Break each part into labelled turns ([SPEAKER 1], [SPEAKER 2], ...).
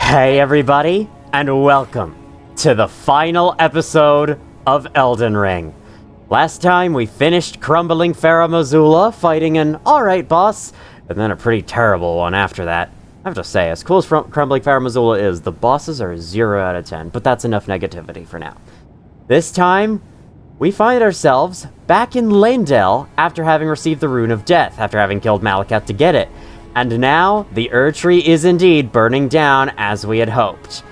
[SPEAKER 1] Hey everybody, and welcome to the final episode of Elden Ring. Last time we finished crumbling Faramazula, fighting an alright boss, and then a pretty terrible one after that. I have to say, as cool as crumbling Faramazula is, the bosses are 0 out of 10, but that's enough negativity for now. This time, we find ourselves back in Leyndell after having received the Rune of Death, after having killed Malekith to get it. And now, the Erdtree is indeed burning down as we had hoped.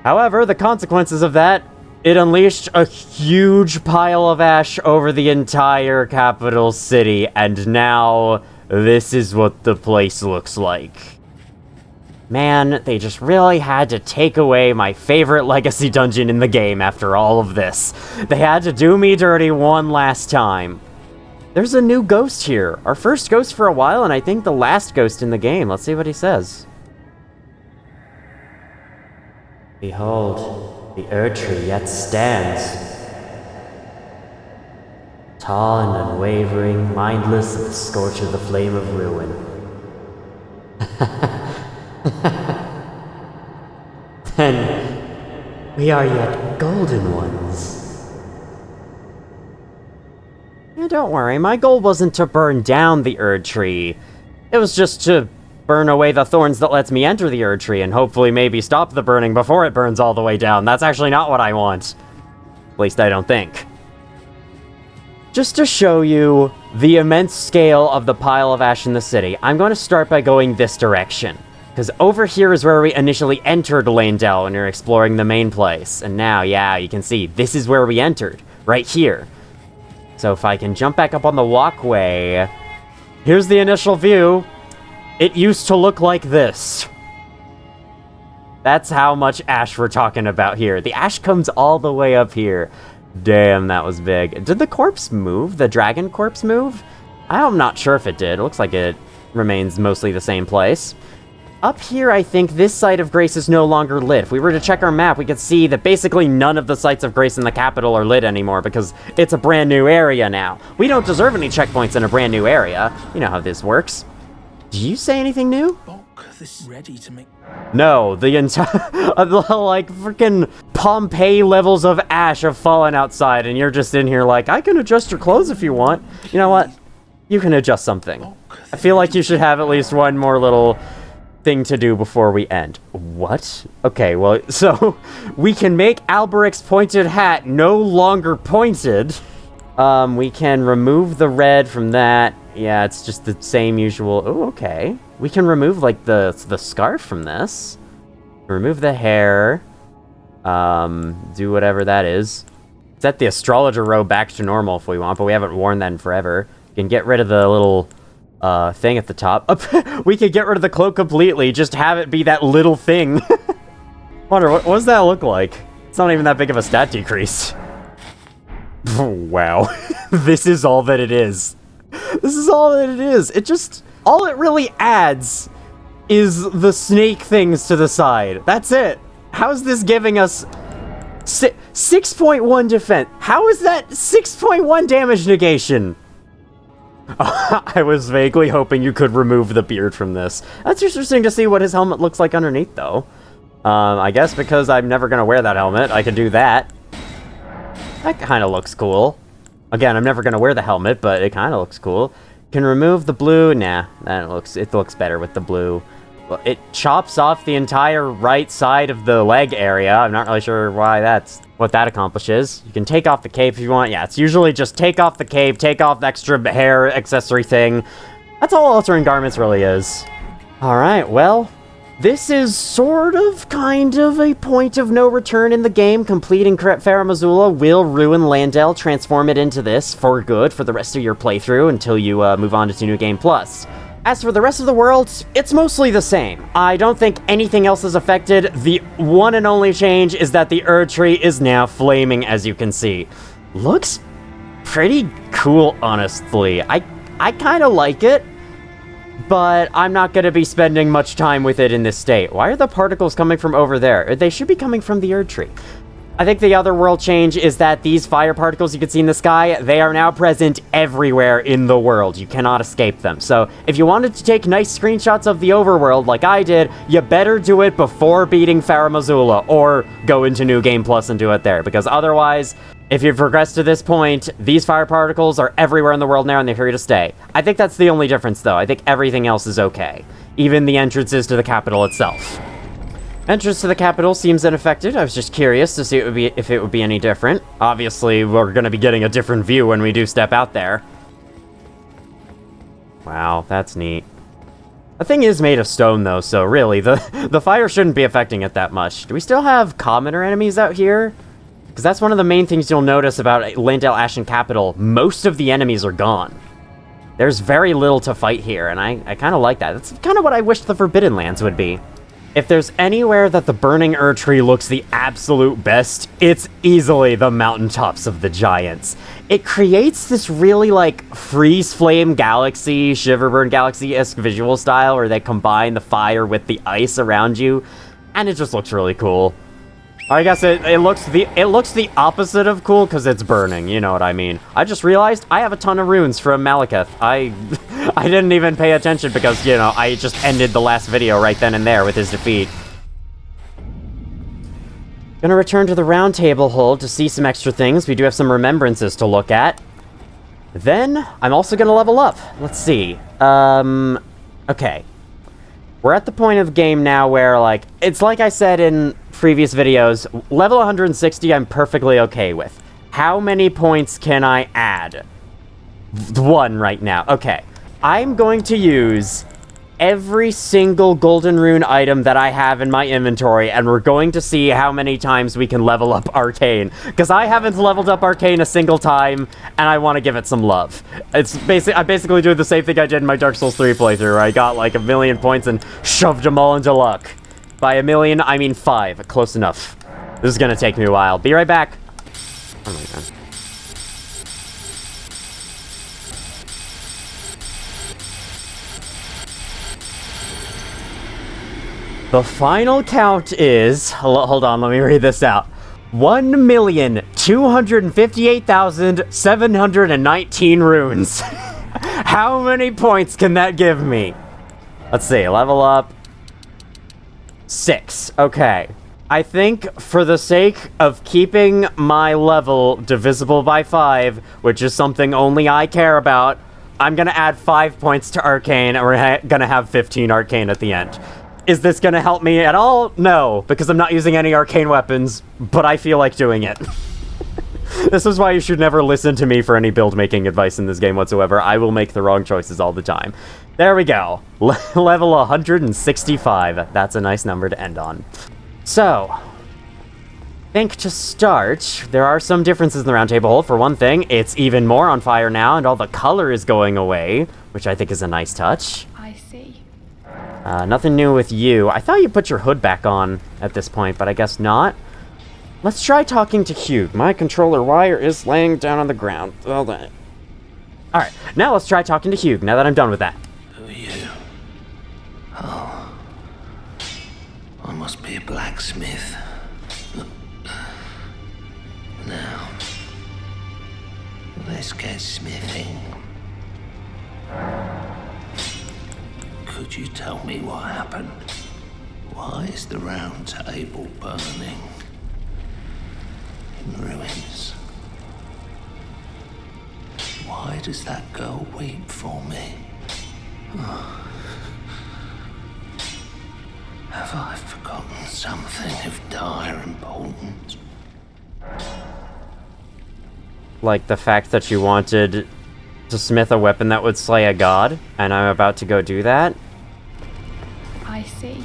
[SPEAKER 1] However, the consequences of that, it unleashed a huge pile of ash over the entire capital city, and now this is what the place looks like. Man, they just really had to take away my favorite legacy dungeon in the game after all of this. They had to do me dirty one last time. There's a new ghost here. Our first ghost for a while, and I think the last ghost in the game. Let's see what he says. Behold, the Erdtree yet stands. Tall and unwavering, mindless of the scorch of the flame of ruin. Then, we are yet golden ones. Don't worry, my goal wasn't to burn down the Erdtree. It was just to burn away the thorns that lets me enter the Erdtree and hopefully maybe stop the burning before it burns all the way down. That's actually not what I want. At least I don't think. Just to show you the immense scale of the pile of ash in the city, I'm going to start by going this direction. Because over here is where we initially entered Leyndell when we were exploring the main place. And now, yeah, you can see, this is where we entered. Right here. So if I can jump back up on the walkway, here's the initial view. It used to look like this. That's how much ash we're talking about here. The ash comes all the way up here. Damn, that was big. Did the corpse move? The dragon corpse move? I'm not sure if it did. It looks like it remains mostly the same place. Up here, I think this site of grace is no longer lit. If we were to check our map, we could see that basically none of the sites of grace in the capital are lit anymore because it's a brand new area now. We don't deserve any checkpoints in a brand new area. You know how this works. Did you say anything new?
[SPEAKER 2] This is ready to make...
[SPEAKER 1] No, the entire, like, freaking Pompeii levels of ash have fallen outside, and you're just in here like, I can adjust your clothes if you want. You know what? You can adjust something. I feel like you should have at least one more little thing to do before we end. What? Okay, well, so we can make Alberic's pointed hat no longer pointed. We can remove the red from that. Yeah, it's just the same usual. Oh, okay. We can remove, like, the scarf from this. Remove the hair. Do whatever that is. Set the astrologer robe back to normal if we want, but we haven't worn that in forever. You can get rid of the little thing at the top. We could get rid of the cloak completely, just have it be that little thing. Wonder, what does that look like? It's not even that big of a stat decrease. Wow. This is all that it is. This is all that it is. It just, all it really adds is the snake things to the side. That's it. How's this giving us 6.1 defense? How is that 6.1 damage negation? I was vaguely hoping you could remove the beard from this. That's interesting to see what his helmet looks like underneath, though. I guess because I'm never going to wear that helmet, I can do that. That kind of looks cool. Again, I'm never going to wear the helmet, but it kind of looks cool. Can remove the blue. Nah, it looks better with the blue. Well, it chops off the entire right side of the leg area. I'm not really sure what that accomplishes. You can take off the cape if you want. Yeah, it's usually just take off the cape, take off the extra hair accessory thing. That's all altering garments really is. Alright, well, this is sort of, kind of a point of no return in the game. Completing Faramazula will ruin Leyndell, transform it into this for good for the rest of your playthrough until you move on to New Game Plus. As for the rest of the world, it's mostly the same. I don't think anything else is affected. The one and only change is that the Erdtree is now flaming, as you can see. Looks pretty cool, honestly. I kind of like it, but I'm not going to be spending much time with it in this state. Why are the particles coming from over there? They should be coming from the Erdtree. I think the other world change is that these fire particles you can see in the sky, they are now present everywhere in the world. You cannot escape them. So if you wanted to take nice screenshots of the overworld like I did, you better do it before beating Faramazula, or go into New Game Plus and do it there, because otherwise, if you've progressed to this point, these fire particles are everywhere in the world now and they're here to stay. I think that's the only difference though. I think everything else is okay. Even the entrances to the capital itself. Entrance to the capital seems unaffected. I was just curious to see if it would be any different. Obviously, we're going to be getting a different view when we do step out there. Wow, that's neat. The thing is made of stone, though, so really, the fire shouldn't be affecting it that much. Do we still have commoner enemies out here? Because that's one of the main things you'll notice about Leyndell Ashen Capital. Most of the enemies are gone. There's very little to fight here, and I kind of like that. That's kind of what I wish the Forbidden Lands would be. If there's anywhere that the burning Erdtree looks the absolute best, it's easily the mountaintops of the Giants. It creates this really, like, Freeze Flame Galaxy, Shiverburn Galaxy-esque visual style where they combine the fire with the ice around you, and it just looks really cool. I guess it looks the opposite of cool because it's burning, you know what I mean. I just realized I have a ton of runes from Malekith. I didn't even pay attention because, you know, I just ended the last video right then and there with his defeat. Gonna return to the Roundtable Hold to see some extra things. We do have some remembrances to look at. Then, I'm also gonna level up. Let's see. Okay. We're at the point of the game now where, like, it's like I said in previous videos, level 160 I'm perfectly okay with. How many points can I add? 1 right now. Okay. I'm going to use every single golden rune item that I have in my inventory, and we're going to see how many times we can level up Arcane. Because I haven't leveled up Arcane a single time, and I want to give it some love. I basically do the same thing I did in my Dark Souls 3 playthrough, where I got like 1,000,000 points and shoved them all into luck. By 1,000,000, I mean 5. Close enough. This is going to take me a while. Be right back. Oh my god. The final count is... Hold on, let me read this out. 1,258,719 runes. How many points can that give me? Let's see, level up. 6. Okay. I think for the sake of keeping my level divisible by 5, which is something only I care about, I'm gonna add 5 points to Arcane, and we're gonna have 15 Arcane at the end. Is this gonna help me at all? No, because I'm not using any arcane weapons, but I feel like doing it. This is why you should never listen to me for any build-making advice in this game whatsoever. I will make the wrong choices all the time. There we go. Level 165. That's a nice number to end on. So, I think to start, there are some differences in the Roundtable Hold. For one thing, it's even more on fire now, and all the color is going away, which I think is a nice touch.
[SPEAKER 3] I see.
[SPEAKER 1] Nothing new with you. I thought you put your hood back on at this point, but I guess not. Let's try talking to Hugh. My controller wire is laying down on the ground. Hold on. Alright, now let's try talking to Hugh, now that I'm done with that.
[SPEAKER 2] Who are you? Oh. I must be a blacksmith. Now, let's get smithing. Could you tell me what happened? Why is the round table burning? In ruins. Why does that girl weep for me? Oh. Have I forgotten something of dire importance?
[SPEAKER 1] Like the fact that you wanted to smith a weapon that would slay a god, and I'm about to go do that?
[SPEAKER 3] I see.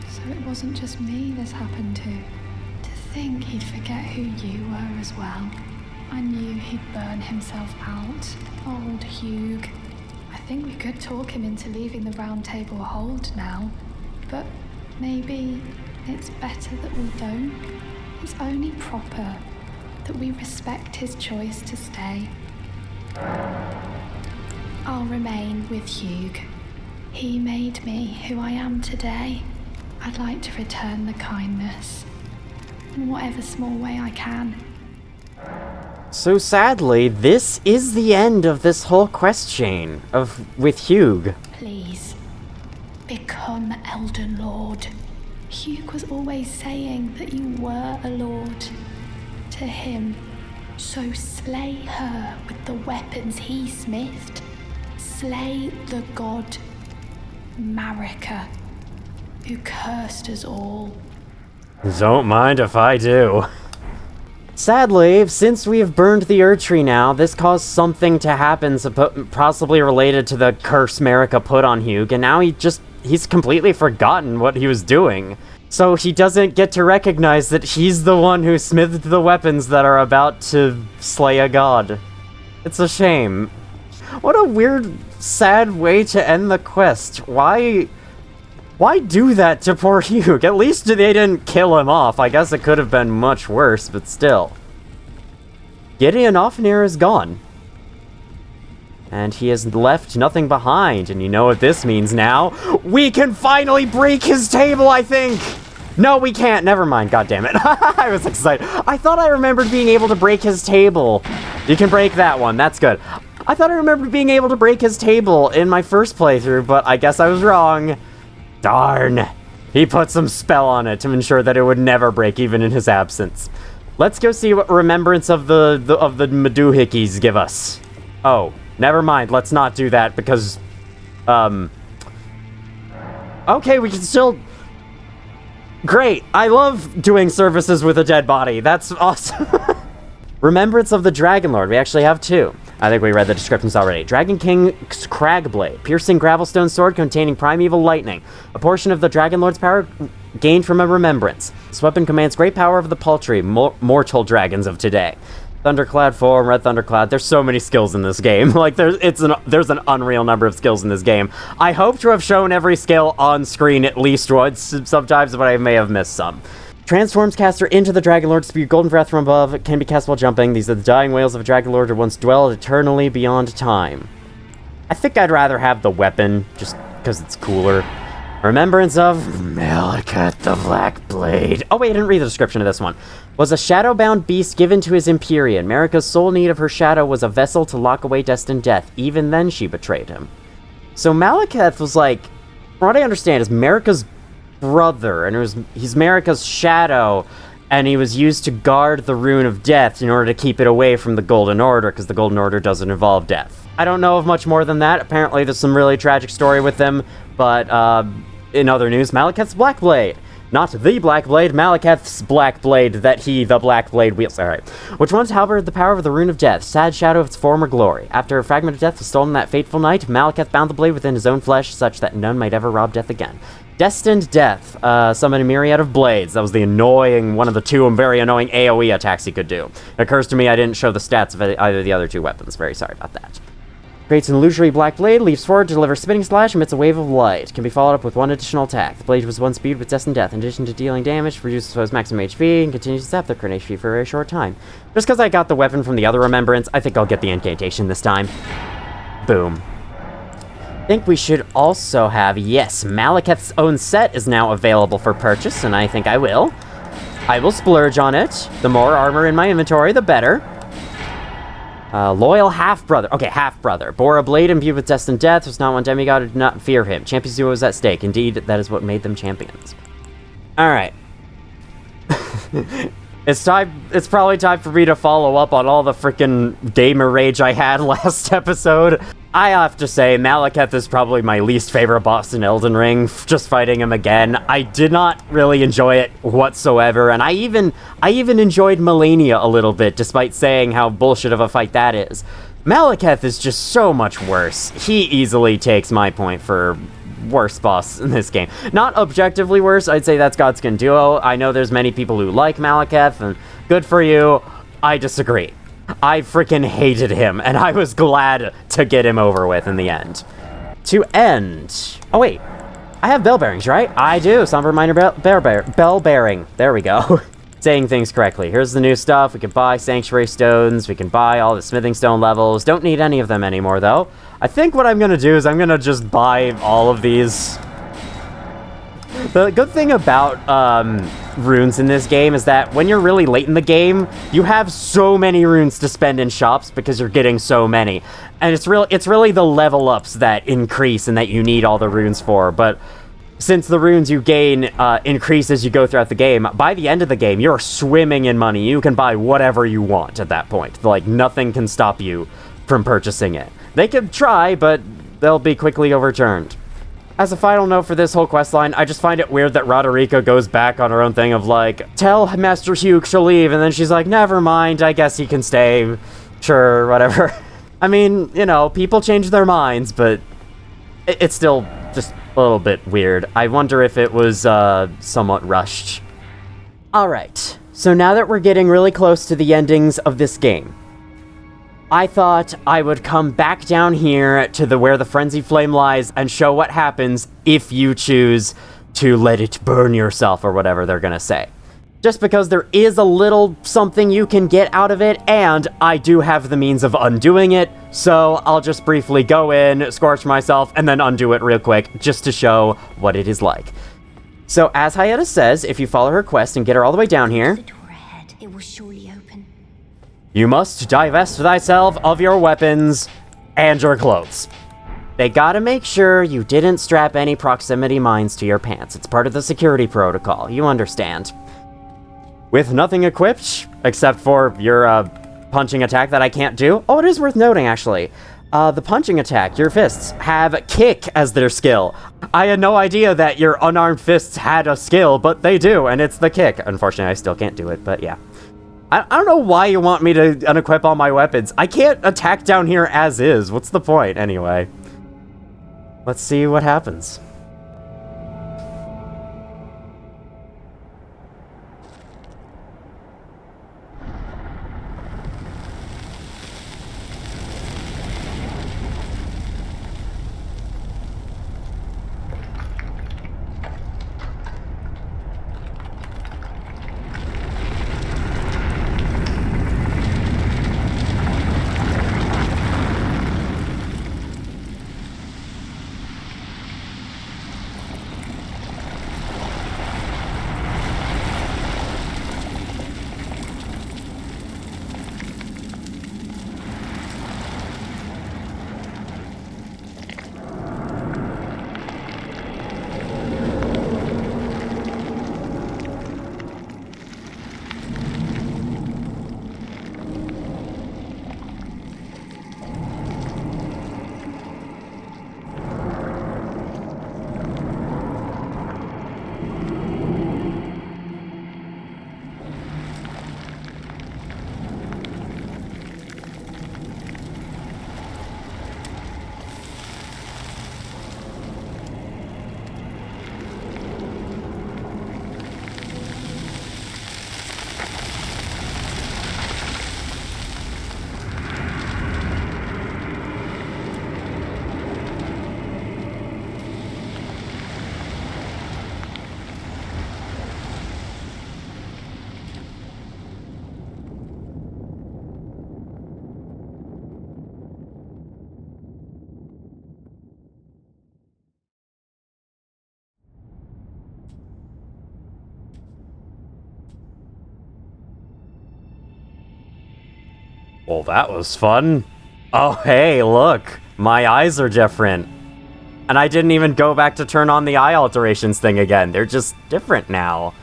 [SPEAKER 3] So it wasn't just me this happened to. To think he'd forget who you were as well. I knew he'd burn himself out. Old Hugh. I think we could talk him into leaving the Roundtable Hold now. But maybe it's better that we don't. It's only proper that we respect his choice to stay. I'll remain with Hugh. He made me who I am today. I'd like to return the kindness. in whatever small way I can.
[SPEAKER 1] So sadly, this is the end of this whole quest chain with Hugh.
[SPEAKER 3] Please, become Elden Lord. Hugh was always saying that you were a lord to him. So slay her with the weapons he smithed. Slay the god Marika, who cursed us all.
[SPEAKER 1] Don't mind if I do. Sadly, since we have burned the Erdtree now, this caused something to happen possibly related to the curse Marika put on Hugh, and now he's completely forgotten what he was doing. So he doesn't get to recognize that he's the one who smithed the weapons that are about to slay a god. It's a shame. What a weird, sad way to end the quest. Why do that to poor Hugh? At least they didn't kill him off. I guess it could have been much worse, but still. Gideon Ofnir is gone. And he has left nothing behind, and you know what this means now? We can finally break his table, I think! No, we can't. Never mind. God damn it. I was excited. I thought I remembered being able to break his table. You can break that one. That's good. I thought I remembered being able to break his table in my first playthrough, but I guess I was wrong. Darn. He put some spell on it to ensure that it would never break, even in his absence. Let's go see what remembrance of the Maduhickeys give us. Oh, never mind. Let's not do that because, okay, we can still... Great. I love doing services with a dead body. That's awesome. Remembrance of the Dragon Lord. We actually have two. I think we read the descriptions already. Dragon King's Crag Blade. Piercing gravelstone sword containing primeval lightning. A portion of the Dragon Lord's power gained from a remembrance. This weapon commands great power of the paltry, mortal dragons of today. Thunderclad form, Red Thunderclad. There's so many skills in this game. Like, there's an unreal number of skills in this game. I hope to have shown every skill on screen at least once sometimes, but I may have missed some. Transforms caster into the Dragon Lord to spew golden breath from above. It can be cast while jumping. These are the dying wails of a Dragon Lord who once dwelled eternally beyond time. I think I'd rather have the weapon, just because it's cooler. Remembrance of Malekith the Black Blade. Oh wait, I didn't read the description of this one. Was a shadow-bound beast given to his Empyrean. Marika's sole need of her shadow was a vessel to lock away destined death. Even then she betrayed him. So Malekith was like, from what I understand, is Marika's brother, and he's Marika's shadow, and he was used to guard the Rune of Death in order to keep it away from the Golden Order, because the Golden Order doesn't involve death. I don't know of much more than that. Apparently there's some really tragic story with him, but in other news, Malekith's Black Blade. Not the Black Blade, Malekith's Black Blade that the Black Blade wields. Alright. Which once harbored the power of the Rune of Death, sad shadow of its former glory. After a fragment of death was stolen that fateful night, Malekith bound the blade within his own flesh, such that none might ever rob death again. Destined Death. Summon a myriad of blades. That was one of the two very annoying AoE attacks he could do. It occurs to me I didn't show the stats of either of the other two weapons. Very sorry about that. Creates an illusory black blade, leaps forward to deliver spinning slash, emits a wave of light. Can be followed up with one additional attack. The blade was one speed with Destined Death. In addition to dealing damage, reduces foe's maximum HP, and continues to zap their current HP for a very short time. Just because I got the weapon from the other remembrance, I think I'll get the incantation this time. Boom. I think we should also have, yes, Malekith's own set is now available for purchase, and I think I will. I will splurge on it. The more armor in my inventory, the better. Loyal half-brother. Okay, half-brother. Bore a blade imbued with destined death. Was not one demigod who did not fear him. Champions duo was at stake. Indeed, that is what made them champions. Alright. It's probably time for me to follow up on all the freaking gamer rage I had last episode. I have to say, Malekith is probably my least favorite boss in Elden Ring. Just fighting him again. I did not really enjoy it whatsoever, and I even enjoyed Melania a little bit, despite saying how bullshit of a fight that is. Malekith is just so much worse. He easily takes my point for worst boss in this game. Not objectively worse, I'd say that's Godskin Duo. I know there's many people who like Malekith, and good for you. I disagree. I freaking hated him, and I was glad to get him over with in the end. To end... Oh, wait. I have bell bearings, right? I do. Somber Minor bell bearing. There we go. Saying things correctly. Here's the new stuff. We can buy Sanctuary Stones. We can buy all the Smithing Stone levels. Don't need any of them anymore, though. I think what I'm going to do is I'm going to just buy all of these. The good thing about runes in this game is that when you're really late in the game, you have so many runes to spend in shops because you're getting so many. And it's really the level ups that increase and that you need all the runes for. But since the runes you gain increase as you go throughout the game, by the end of the game, you're swimming in money. You can buy whatever you want at that point. Like, nothing can stop you from purchasing it. They could try, but they'll be quickly overturned. As a final note for this whole questline, I just find it weird that Roderica goes back on her own thing of like, tell Master Hugh she'll leave, and then she's like, never mind, I guess he can stay. Sure, whatever. I mean, you know, people change their minds, but it's still just a little bit weird. I wonder if it was somewhat rushed. Alright, so now that we're getting really close to the endings of this game, I thought I would come back down here to where the Frenzied Flame lies and show what happens if you choose to let it burn yourself, or whatever they're gonna say. Just because there is a little something you can get out of it, and I do have the means of undoing it, so I'll just briefly go in, scorch myself, and then undo it real quick, just to show what it is like. So, as Hyetta says, if you follow her quest and get her all the way down here,
[SPEAKER 4] The door ahead, it will surely open.
[SPEAKER 1] you must divest thyself of your weapons and your clothes. They gotta make sure you didn't strap any proximity mines to your pants. It's part of the security protocol, you understand. With nothing equipped, except for your punching attack that I can't do. Oh, it is worth noting, actually. The punching attack, your fists, have kick as their skill. I had no idea that your unarmed fists had a skill, but they do, and it's the kick. Unfortunately, I still can't do it, but yeah. I don't know why you want me to unequip all my weapons. I can't attack down here as is. What's the point, anyway? Let's see what happens. Well, that was fun. Oh, hey, look. My eyes are different. And I didn't even go back to turn on the eye alterations thing again. They're just different now.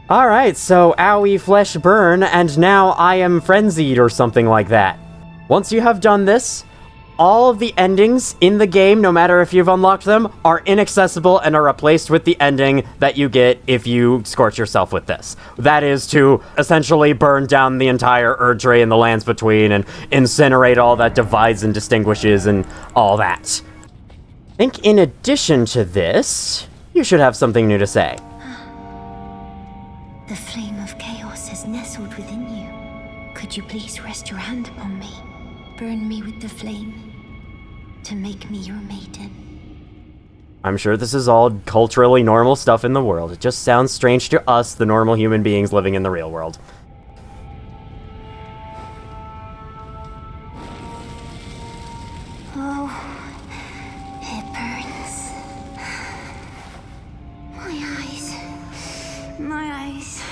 [SPEAKER 1] Alright, so owie flesh burn, and now I am frenzied or something like that. Once you have done this, all of the endings in the game, no matter if you've unlocked them, are inaccessible and are replaced with the ending that you get if you scorch yourself with this. That is to essentially burn down the entire Erdtree and the lands between and incinerate all that divides and distinguishes and all that. I think in addition to this, you should have something new to say.
[SPEAKER 4] The flame of chaos has nestled within you. Could you please rest your hand upon me? Burn me with the flame to make me your maiden.
[SPEAKER 1] I'm sure this is all culturally normal stuff in the world. It just sounds strange to us, the normal human beings living in the real world.
[SPEAKER 4] Oh, it burns. My eyes. My eyes.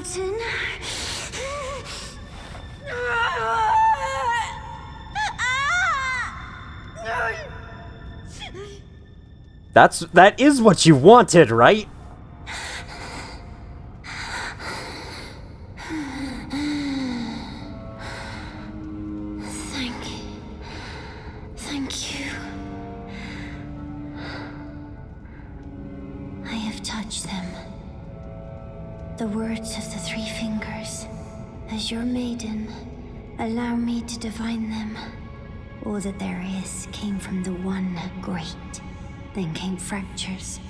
[SPEAKER 4] mountain.
[SPEAKER 1] That is what you wanted, right?
[SPEAKER 4] Thank you. I have touched them. The words of the three fingers. As your maiden, allow me to divine them. All that there is came from the one great. Then came fractures,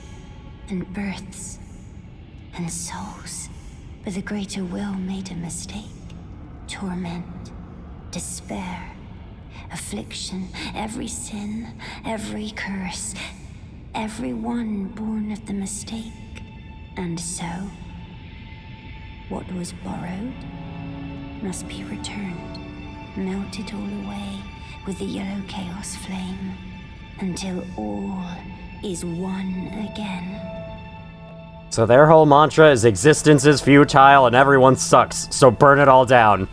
[SPEAKER 4] and births, and souls. But the greater will made a mistake. Torment, despair, affliction, every sin, every curse, every one born of the mistake. And so, what was borrowed must be returned, melted all away with the yellow chaos flame, until all is one again.
[SPEAKER 1] So their whole mantra is existence is futile and everyone sucks, so burn it all down.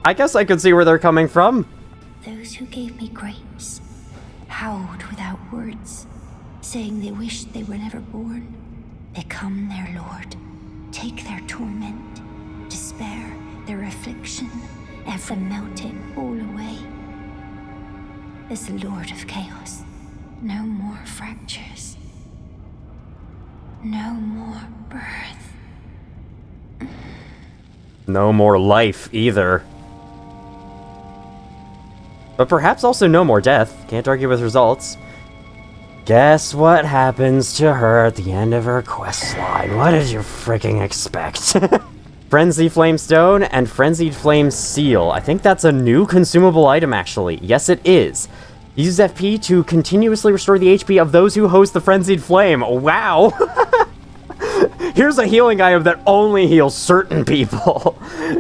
[SPEAKER 1] I guess I could see where they're coming from.
[SPEAKER 4] Those who gave me grapes howled without words, saying they wished they were never born. Become their lord. Take their torment, despair, their affliction, ever melt it all away. As the Lord of Chaos, no more fractures. No more birth.
[SPEAKER 1] No more life, either. But perhaps also no more death. Can't argue with results. Guess what happens to her at the end of her quest line? What did you freaking expect? Frenzied Flame Stone and Frenzied Flame Seal. I think that's a new consumable item, actually. Yes, it is. Use FP to continuously restore the HP of those who host the Frenzied Flame. Wow! Here's a healing item that only heals certain people.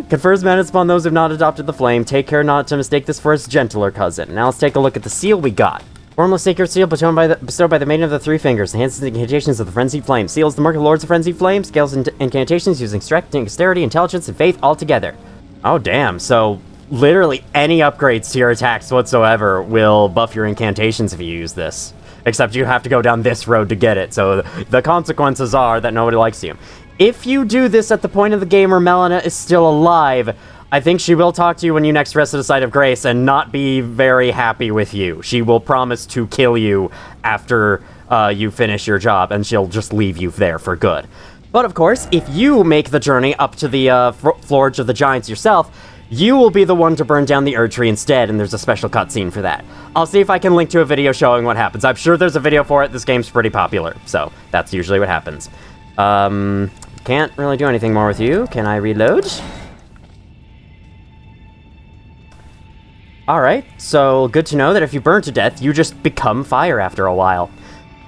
[SPEAKER 1] Confers menace upon those who have not adopted the flame. Take care not to mistake this for its gentler cousin. Now let's take a look at the seal we got. Formless sacred seal bestowed by the Maiden of the Three Fingers. Enhances the incantations of the Frenzied Flame. Seals the mark of the Lords of Frenzied Flame. Scales incantations using strength, dexterity, intelligence, and faith all together. Oh damn, so literally any upgrades to your attacks whatsoever will buff your incantations if you use this. Except you have to go down this road to get it, so the consequences are that nobody likes you. If you do this at the point of the game where Melina is still alive, I think she will talk to you when you next rest at a site of grace and not be very happy with you. She will promise to kill you after you finish your job, and she'll just leave you there for good. But of course, if you make the journey up to the Forge of the Giants yourself, you will be the one to burn down the Erdtree instead, and there's a special cutscene for that. I'll see if I can link to a video showing what happens. I'm sure there's a video for it. This game's pretty popular, so that's usually what happens. Can't really do anything more with you. Can I reload? Alright, so good to know that if you burn to death, you just become fire after a while.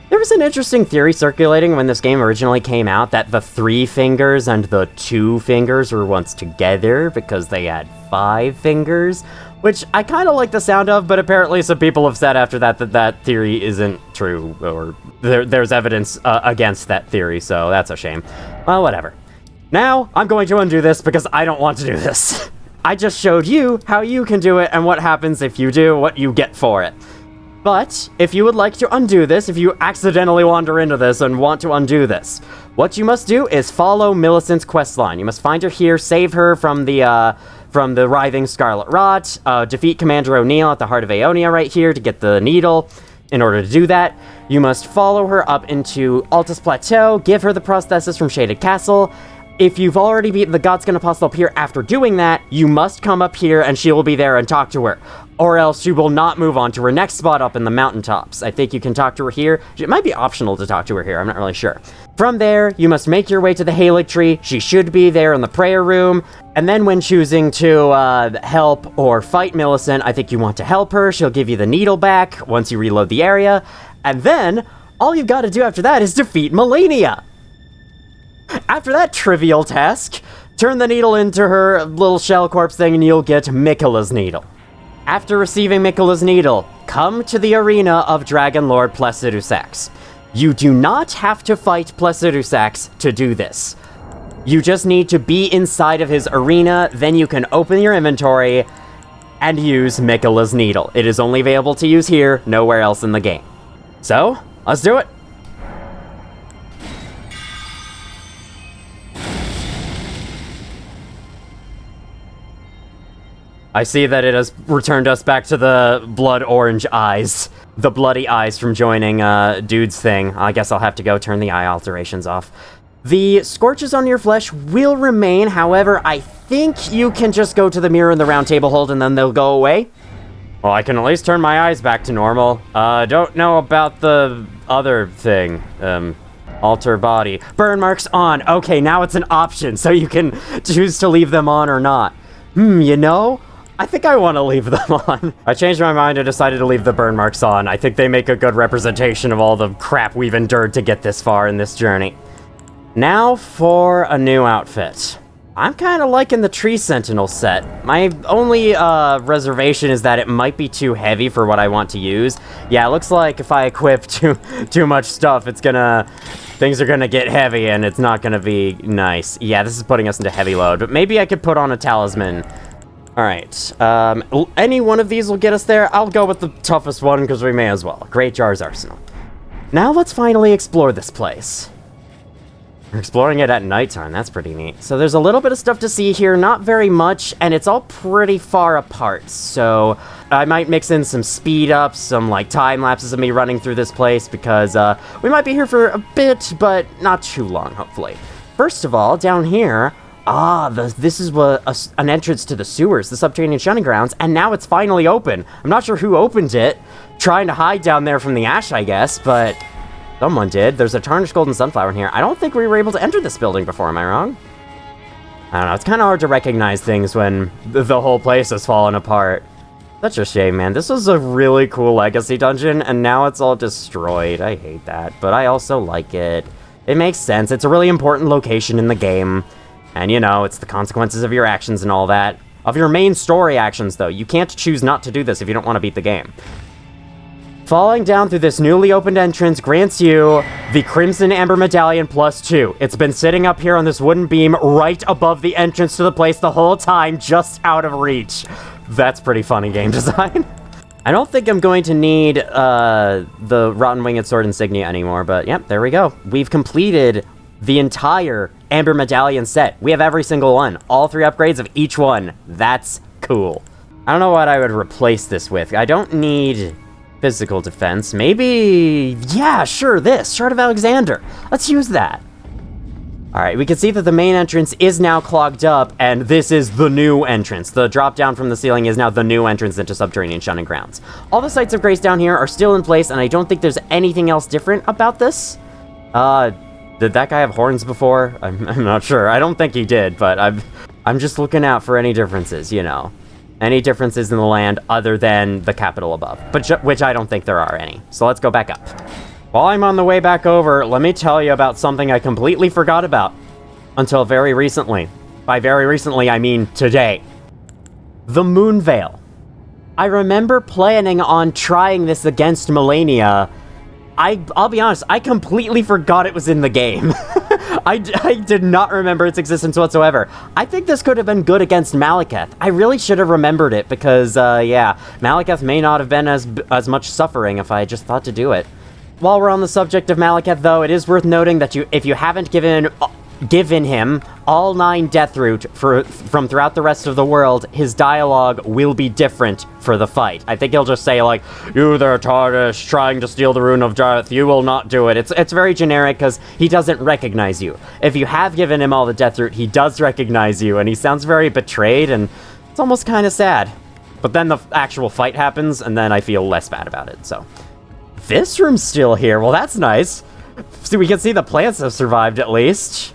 [SPEAKER 1] There was an interesting theory circulating when this game originally came out that the 3 fingers and the 2 fingers were once together because they had 5 fingers, which I kind of like the sound of, but apparently some people have said after that that theory isn't true, or there's evidence against that theory, so that's a shame. Well, whatever. Now, I'm going to undo this because I don't want to do this. I just showed you how you can do it and what happens if you do, what you get for it. But, if you would like to undo this, if you accidentally wander into this and want to undo this, what you must do is follow Millicent's questline. You must find her here, save her from the writhing Scarlet Rot, defeat Commander O'Neill at the heart of Aeonia right here to get the needle. In order to do that, you must follow her up into Altus Plateau, give her the prosthesis from Shaded Castle. If you've already beaten the Godskin Apostle up here after doing that, you must come up here and she will be there and talk to her. Or else she will not move on to her next spot up in the mountaintops. I think you can talk to her here. It might be optional to talk to her here, I'm not really sure. From there, you must make your way to the Erdtree. She should be there in the prayer room. And then when choosing to help or fight Millicent, I think you want to help her. She'll give you the needle back once you reload the area. And then, all you've got to do after that is defeat Melania. After that trivial task, turn the needle into her little shell corpse thing and you'll get Miquella's needle. After receiving Miquella's needle, come to the arena of Dragon Lord Placidusax. You do not have to fight Placidusax to do this. You just need to be inside of his arena, then you can open your inventory and use Miquella's Needle. It is only available to use here, nowhere else in the game. So, let's do it. I see that it has returned us back to the blood orange eyes. The bloody eyes from joining Dude's thing. I guess I'll have to go turn the eye alterations off. The scorches on your flesh will remain, however, I think you can just go to the mirror in the Roundtable Hold and then they'll go away. Well, I can at least turn my eyes back to normal. Don't know about the other thing. Alter body. Burn marks on. Okay, now it's an option, so you can choose to leave them on or not. You know? I think I want to leave them on. I changed my mind and decided to leave the burn marks on. I think they make a good representation of all the crap we've endured to get this far in this journey. Now for a new outfit. I'm kind of liking the Tree Sentinel set. My only reservation is that it might be too heavy for what I want to use. Yeah, it looks like if I equip too much stuff, things are gonna get heavy and it's not gonna be nice. Yeah, this is putting us into heavy load, but maybe I could put on a talisman. Alright, any one of these will get us there. I'll go with the toughest one because we may as well. Great Jar's Arsenal. Now let's finally explore this place. We're exploring it at nighttime, that's pretty neat. So there's a little bit of stuff to see here, not very much, and it's all pretty far apart. So I might mix in some speed ups, some like time lapses of me running through this place because we might be here for a bit, but not too long, hopefully. First of all, down here, this is an entrance to the sewers, the subterranean shunning grounds, and now it's finally open. I'm not sure who opened it, trying to hide down there from the ash, I guess, but someone did. There's a tarnished golden sunflower in here. I don't think we were able to enter this building before, am I wrong? I don't know, it's kind of hard to recognize things when the whole place has fallen apart. Such a shame, man. This was a really cool legacy dungeon, and now it's all destroyed. I hate that, but I also like it. It makes sense. It's a really important location in the game. And, you know, it's the consequences of your actions and all that. Of your main story actions, though. You can't choose not to do this if you don't want to beat the game. Falling down through this newly opened entrance grants you the Crimson Amber Medallion +2. It's been sitting up here on this wooden beam right above the entrance to the place the whole time, just out of reach. That's pretty funny game design. I don't think I'm going to need the Rotten Winged Sword insignia anymore, but yep, there we go. We've completed the entire Amber Medallion set. We have every single one. All 3 upgrades of each one. That's cool. I don't know what I would replace this with. I don't need physical defense. Maybe... yeah, sure, this. Shard of Alexander. Let's use that. Alright, we can see that the main entrance is now clogged up, and this is the new entrance. The drop down from the ceiling is now the new entrance into Subterranean Shunning Grounds. All the Sites of Grace down here are still in place, and I don't think there's anything else different about this. Did that guy have horns before? I'm not sure. I don't think he did, but I'm just looking out for any differences, you know. Any differences in the land other than the capital above, but which I don't think there are any. So let's go back up. While I'm on the way back over, let me tell you about something I completely forgot about until very recently. By very recently, I mean today. The Moon Veil. I remember planning on trying this against Malenia. I'll be honest, I completely forgot it was in the game. I did not remember its existence whatsoever. I think this could have been good against Malekith. I really should have remembered it because, yeah, Malekith may not have been as much suffering if I just thought to do it. While we're on the subject of Malekith, though, it is worth noting that if you haven't given him all 9 Deathroot from throughout the rest of the world, his dialogue will be different for the fight. I think he'll just say, like, "You there, Tardish, trying to steal the Rune of Death, you will not do it." It's very generic because he doesn't recognize you. If you have given him all the Deathroot, he does recognize you, and he sounds very betrayed, and it's almost kind of sad. But then the actual fight happens, and then I feel less bad about it, so. This room's still here. Well, that's nice. So we can see the plants have survived, at least.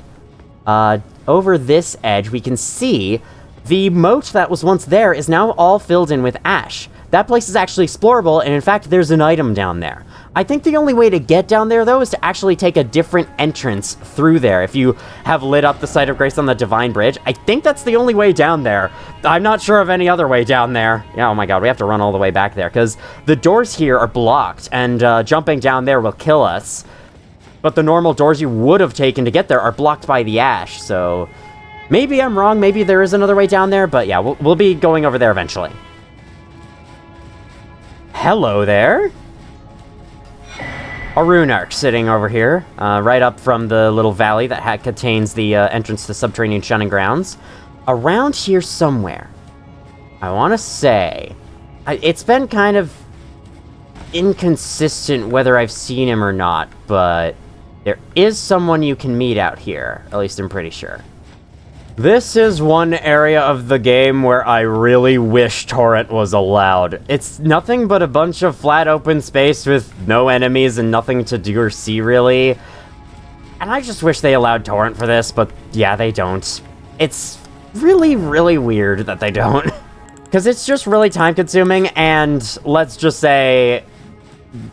[SPEAKER 1] Over this edge, we can see the moat that was once there is now all filled in with ash. That place is actually explorable, and in fact, there's an item down there. I think the only way to get down there, though, is to actually take a different entrance through there. If you have lit up the Site of Grace on the Divine Bridge, I think that's the only way down there. I'm not sure of any other way down there. Yeah, oh my god, we have to run all the way back there, because the doors here are blocked, and jumping down there will kill us. but the normal doors you would have taken to get there are blocked by the ash, so maybe I'm wrong, maybe there is another way down there, but yeah, we'll be going over there eventually. Hello there. A rune arc sitting over here, right up from the little valley that contains the entrance to subterranean shunning grounds. Around here somewhere. I want to say, it's been kind of inconsistent whether I've seen him or not, but there is someone you can meet out here, at least I'm pretty sure. This is one area of the game where I really wish Torrent was allowed. It's nothing but a bunch of flat open space with no enemies and nothing to do or see, really. And I just wish they allowed Torrent for this, but yeah, they don't. It's really, really weird that they don't. Because it's just really time-consuming, and let's just say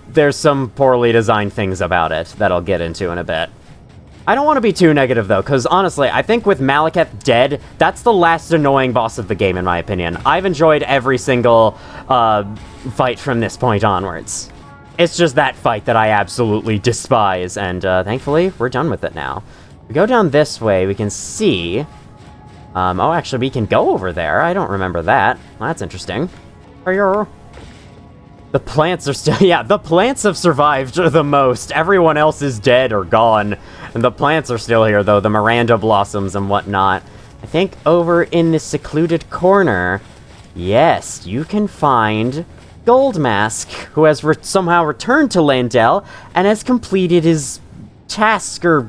[SPEAKER 1] there's some poorly designed things about it that I'll get into in a bit. I don't want to be too negative, though, because honestly, I think with Malekith dead, that's the last annoying boss of the game, in my opinion. I've enjoyed every single fight from this point onwards. It's just that fight that I absolutely despise, and thankfully, we're done with it now. If we go down this way, we can see... oh, actually, we can go over there. I don't remember that. Well, that's interesting. The plants are still... Yeah, the plants have survived the most. Everyone else is dead or gone. And the plants are still here, though. The Miranda blossoms and whatnot. I think over in this secluded corner... Yes, you can find Goldmask, who has somehow returned to Leyndell and has completed his task or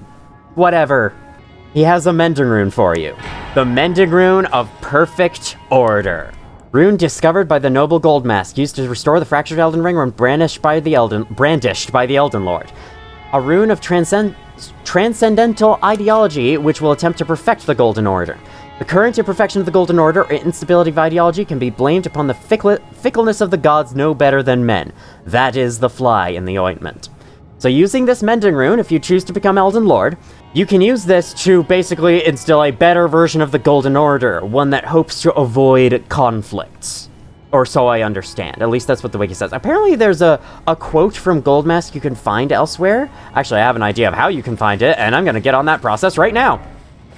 [SPEAKER 1] whatever. He has a mending rune for you. The mending rune of perfect order. Rune discovered by the noble Goldmask, used to restore the fractured Elden Ring when brandished by the Elden Lord. A rune of transcendental ideology, which will attempt to perfect the Golden Order. The current imperfection of the Golden Order or instability of ideology can be blamed upon the fickleness of the gods no better than men. That is the fly in the ointment. So using this mending rune, if you choose to become Elden Lord, you can use this to basically instill a better version of the Golden Order, one that hopes to avoid conflicts. Or so I understand. At least that's what the wiki says. Apparently there's a quote from Goldmask you can find elsewhere. Actually, I have an idea of how you can find it, and I'm going to get on that process right now.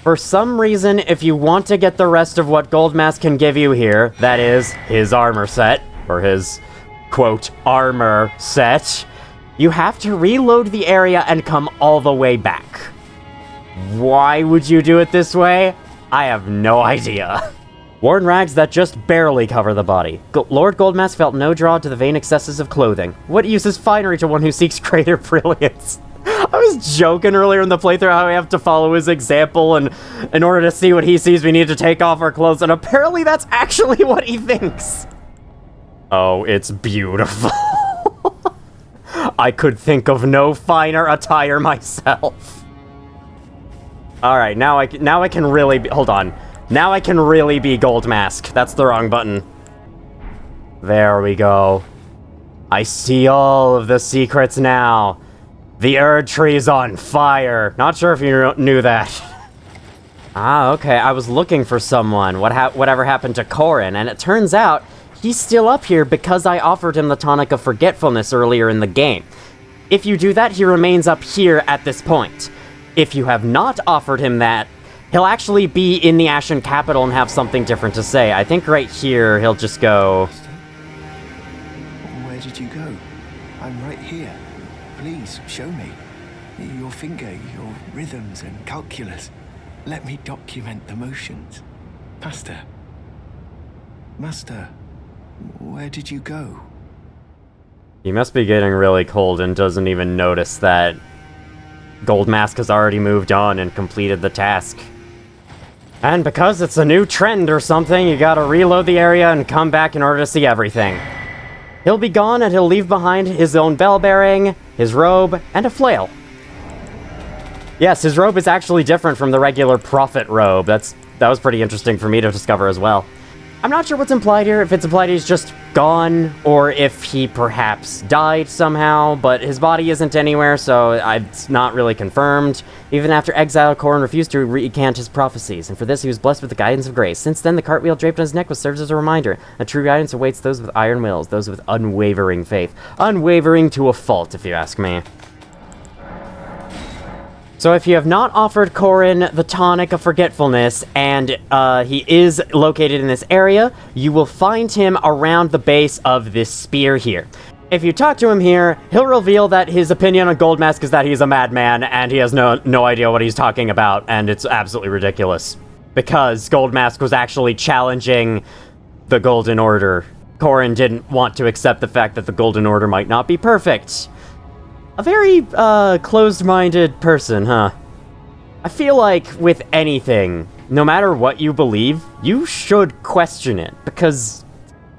[SPEAKER 1] For some reason, if you want to get the rest of what Goldmask can give you here, that is, his armor set, or his, quote, armor set, you have to reload the area and come all the way back. Why would you do it this way? I have no idea. Worn rags that just barely cover the body. Lord Goldmask felt no draw to the vain excesses of clothing. What use is finery to one who seeks greater brilliance? I was joking earlier in the playthrough how we have to follow his example, and in order to see what he sees, we need to take off our clothes, and apparently that's actually what he thinks. Oh, it's beautiful. I could think of no finer attire myself. Alright, now I can really be... Hold on. Now I can really be Goldmask. That's the wrong button. There we go. I see all of the secrets now. The Erdtree's on fire. Not sure if you knew that. Ah, okay. I was looking for someone. Whatever happened to Corrin? And it turns out he's still up here because I offered him the Tonic of Forgetfulness earlier in the game. If you do that, he remains up here at this point. If you have not offered him that, he'll actually be in the Ashen capital and have something different to say. I think right here he'll just go...
[SPEAKER 5] Where did you go? I'm right here. Please, show me. Your finger, your rhythms and calculus. Let me document the motions. Master, where did you go?
[SPEAKER 1] He must be getting really cold and doesn't even notice that Goldmask has already moved on and completed the task. And because it's a new trend or something, you gotta reload the area and come back in order to see everything. He'll be gone and he'll leave behind his own bell-bearing, his robe, and a flail. Yes, his robe is actually different from the regular prophet robe. That was pretty interesting for me to discover as well. I'm not sure what's implied here, if it's implied he's just gone, or if he perhaps died somehow, but his body isn't anywhere, so it's not really confirmed. Even after exile, Corrin refused to recant his prophecies, and for this he was blessed with the guidance of grace. Since then, the cartwheel draped on his neck was served as a reminder. A true guidance awaits those with iron wills, those with unwavering faith. Unwavering to a fault, if you ask me. So if you have not offered Corin the tonic of forgetfulness, and he is located in this area, you will find him around the base of this spear here. If you talk to him here, he'll reveal that his opinion on Goldmask is that he's a madman, and he has no idea what he's talking about, and it's absolutely ridiculous. Because Goldmask was actually challenging the Golden Order. Corin didn't want to accept the fact that the Golden Order might not be perfect. A very, closed-minded person, huh? I feel like with anything, no matter what you believe, you should question it, because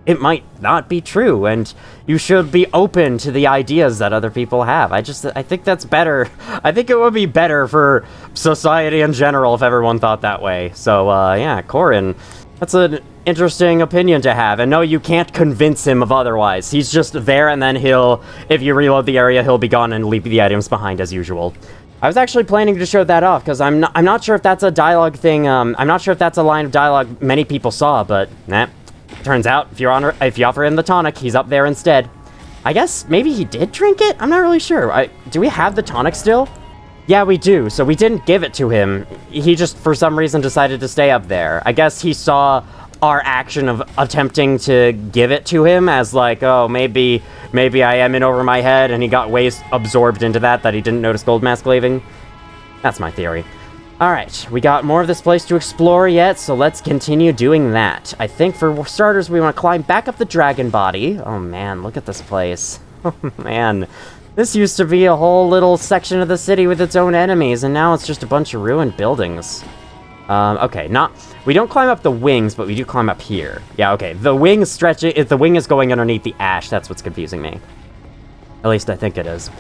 [SPEAKER 1] it might not be true, and you should be open to the ideas that other people have. I think that's better. I think it would be better for society in general if everyone thought that way. So, yeah, Corin, that's an interesting opinion to have. And no, you can't convince him of otherwise. He's just there, and then if you reload the area, he'll be gone and leave the items behind as usual. I was actually planning to show that off, because I'm not sure if that's a dialogue thing. I'm not sure if that's a line of dialogue many people saw, but nah. Turns out, if you offer him the tonic, he's up there instead. I guess maybe he did drink it? I'm not really sure. Do we have the tonic still? Yeah, we do, so we didn't give it to him. He just, for some reason, decided to stay up there. I guess he saw our action of attempting to give it to him as like, oh, maybe I am in over my head, and he got way absorbed into that he didn't notice Goldmask leaving. That's my theory. Alright, we got more of this place to explore yet, so let's continue doing that. I think for starters, we want to climb back up the dragon body. Oh man, look at this place. Oh man. This used to be a whole little section of the city with its own enemies, and now it's just a bunch of ruined buildings. Okay, we don't climb up the wings, but we do climb up here. Yeah, okay, the wing is going underneath the ash, that's what's confusing me. At least I think it is.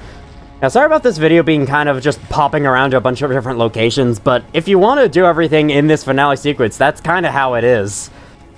[SPEAKER 1] Now, sorry about this video being kind of just popping around to a bunch of different locations, but if you want to do everything in this finale sequence, that's kind of how it is.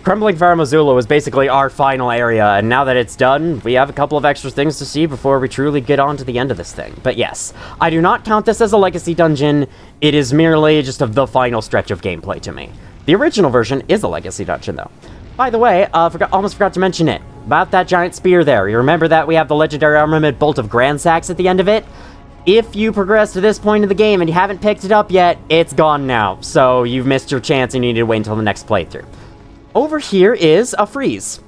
[SPEAKER 1] Crumbling Faramazula was basically our final area, and now that it's done, we have a couple of extra things to see before we truly get on to the end of this thing. But yes, I do not count this as a legacy dungeon. It is merely just the final stretch of gameplay to me. The original version is a legacy dungeon, though. By the way, almost forgot to mention it. About that giant spear there. You remember that we have the legendary armament bolt of Grandsax at the end of it? If you progress to this point in the game and you haven't picked it up yet, it's gone now. So you've missed your chance and you need to wait until the next playthrough. Over here is a freeze.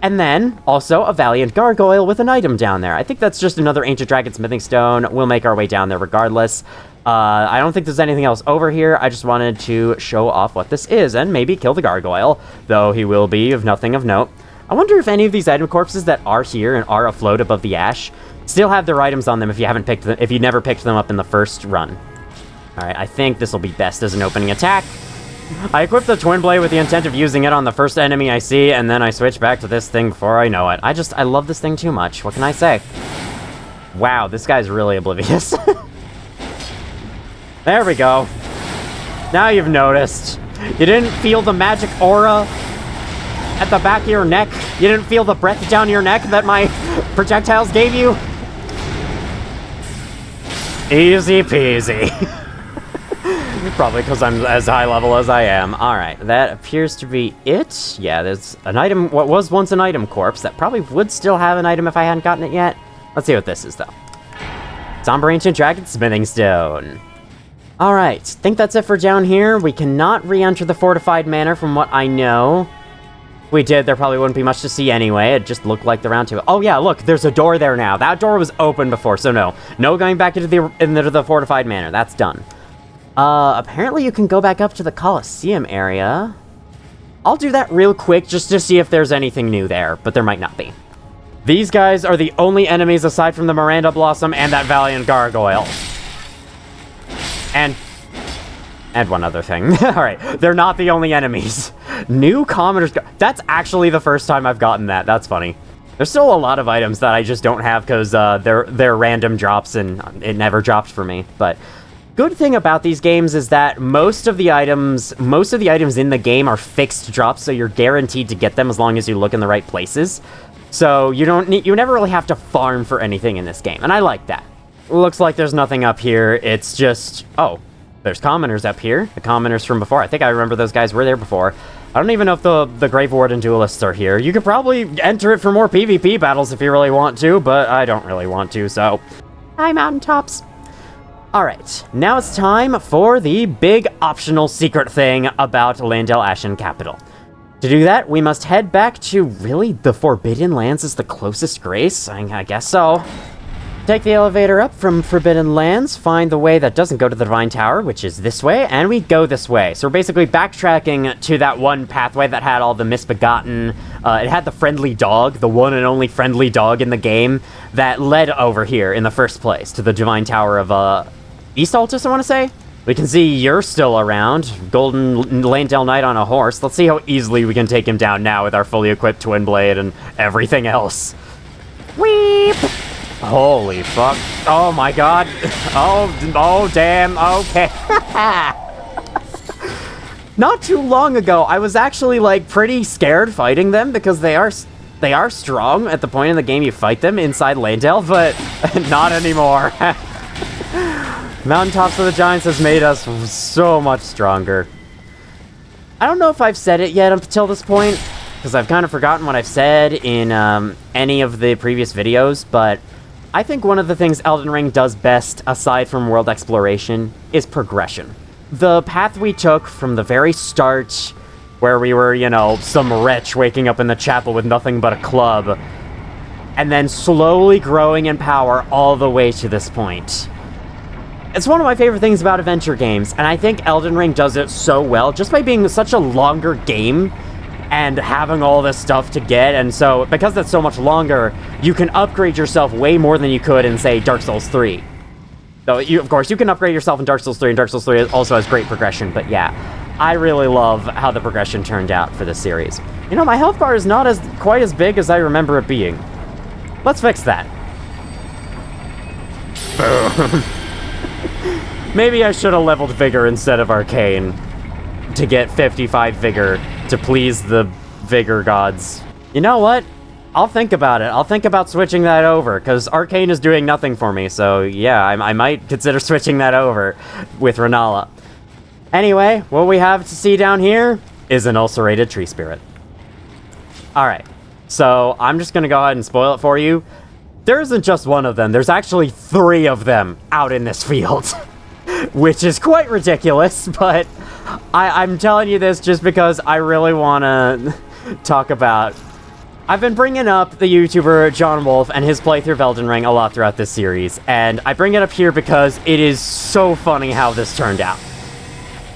[SPEAKER 1] And then, also, a Valiant Gargoyle with an item down there. I think that's just another Ancient Dragon Smithing Stone. We'll make our way down there regardless. I don't think there's anything else over here. I just wanted to show off what this is, and maybe kill the Gargoyle, though he will be of nothing of note. I wonder if any of these item corpses that are here and are afloat above the ash still have their items on them if you never picked them up in the first run. Alright, I think this will be best as an opening attack. I equipped the Twin Blade with the intent of using it on the first enemy I see, and then I switch back to this thing before I know it. I love this thing too much. What can I say? Wow, this guy's really oblivious. There we go. Now you've noticed. You didn't feel the magic aura at the back of your neck? You didn't feel the breath down your neck that my projectiles gave you? Easy peasy. Probably because I'm as high level as I am. Alright, that appears to be it. Yeah, there's an item, what was once an item corpse, that probably would still have an item if I hadn't gotten it yet. Let's see what this is, though. Somber Ancient Dragon Smithing Stone. Alright, think that's it for down here. We cannot re-enter the fortified manor from what I know. If we did, there probably wouldn't be much to see anyway. It just looked like the Roundtable. Oh yeah, look, there's a door there now. That door was open before, so no. No going back into the fortified manor. That's done. Apparently you can go back up to the Colosseum area. I'll do that real quick just to see if there's anything new there, but there might not be. These guys are the only enemies aside from the Miranda Blossom and that Valiant Gargoyle. And one other thing. Alright, they're not the only enemies. New Commoner's... That's actually the first time I've gotten that. That's funny. There's still a lot of items that I just don't have because they're random drops and it never dropped for me. But good thing about these games is that most of the items in the game are fixed drops, so you're guaranteed to get them as long as you look in the right places. So you never really have to farm for anything in this game, and I like that. Looks like there's nothing up here. It's just... Oh, there's commoners up here. The commoners from before. I think I remember those guys were there before. I don't even know if the Grave Warden duelists are here. You could probably enter it for more PvP battles if you really want to, but I don't really want to, so... Hi, Mountaintops. Alright, now it's time for the big optional secret thing about Leyndell Ashen Capital. To do that, we must head back to, really, the Forbidden Lands is the closest grace? I guess so. Take the elevator up from Forbidden Lands, find the way that doesn't go to the Divine Tower, which is this way, and we go this way. So we're basically backtracking to that one pathway that had all the misbegotten, it had the friendly dog, the one and only friendly dog in the game, that led over here in the first place, to the Divine Tower of, East Altus, I want to say? We can see you're still around, Golden Leyndell Knight on a horse. Let's see how easily we can take him down now with our fully equipped Twin Blade and everything else. Weep! Holy fuck. Oh my god. Oh damn, okay. Not too long ago, I was actually, like, pretty scared fighting them because they are strong at the point in the game you fight them inside Leyndell, but not anymore. Mountaintops of the Giants has made us so much stronger. I don't know if I've said it yet up until this point, because I've kind of forgotten what I've said in any of the previous videos, but I think one of the things Elden Ring does best, aside from world exploration, is progression. The path we took from the very start, where we were, you know, some wretch waking up in the chapel with nothing but a club, and then slowly growing in power all the way to this point. It's one of my favorite things about adventure games, and I think Elden Ring does it so well, just by being such a longer game, and having all this stuff to get, and so, because that's so much longer, you can upgrade yourself way more than you could in, say, Dark Souls 3. So, of course, you can upgrade yourself in Dark Souls 3, and Dark Souls 3 also has great progression, but yeah, I really love how the progression turned out for this series. You know, my health bar is not quite as big as I remember it being. Let's fix that. Boom. Maybe I should have leveled Vigor instead of Arcane to get 55 Vigor to please the Vigor gods. You know what? I'll think about it. I'll think about switching that over, because Arcane is doing nothing for me, so yeah, I might consider switching that over with Renala. Anyway, what we have to see down here is an ulcerated tree spirit. Alright, so I'm just gonna go ahead and spoil it for you. There isn't just one of them, there's actually 3 of them out in this field. Which is quite ridiculous, but I'm telling you this just because I really want to talk about... I've been bringing up the YouTuber John Wolf and his playthrough of Elden Ring a lot throughout this series, and I bring it up here because it is so funny how this turned out.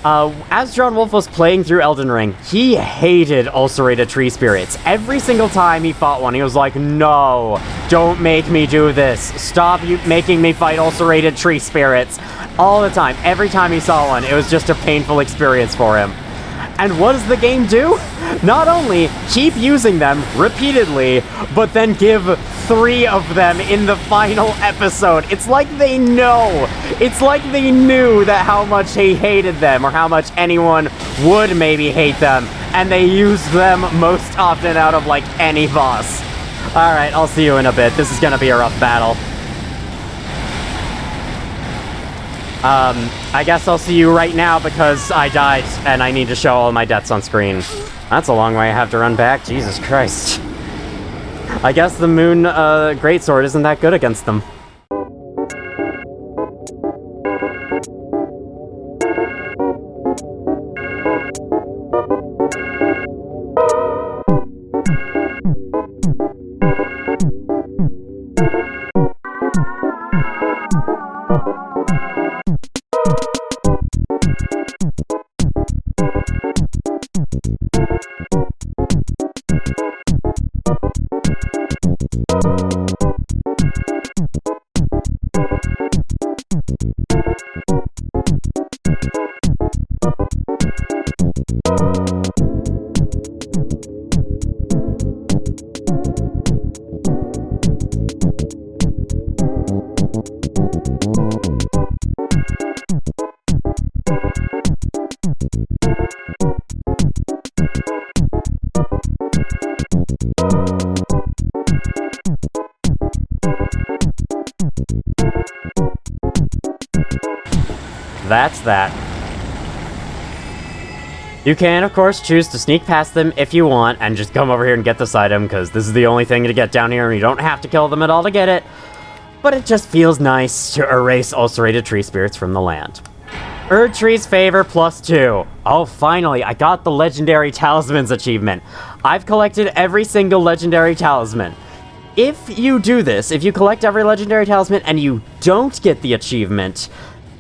[SPEAKER 1] As John Wolf was playing through Elden Ring, he hated ulcerated tree spirits. Every single time he fought one, he was like, no, don't make me do this. Stop you making me fight ulcerated tree spirits. All the time. Every time he saw one, it was just a painful experience for him. And what does the game do? Not only keep using them repeatedly, but then give 3 of them in the final episode. It's like they know. It's like they knew that how much he hated them, or how much anyone would maybe hate them, and they used them most often out of, like, any boss. Alright, I'll see you in a bit. This is gonna be a rough battle. I guess I'll see you right now because I died and I need to show all my deaths on screen. That's a long way I have to run back. Jesus Christ. I guess the Moon, Greatsword isn't that good against them. That's that. You can, of course, choose to sneak past them if you want, and just come over here and get this item, because this is the only thing to get down here, and you don't have to kill them at all to get it. but it just feels nice to erase ulcerated tree spirits from the land. Erdtree's favor +2. Oh, finally, I got the Legendary Talismans achievement. I've collected every single Legendary Talisman. If you do this, if you collect every Legendary Talisman and you don't get the achievement,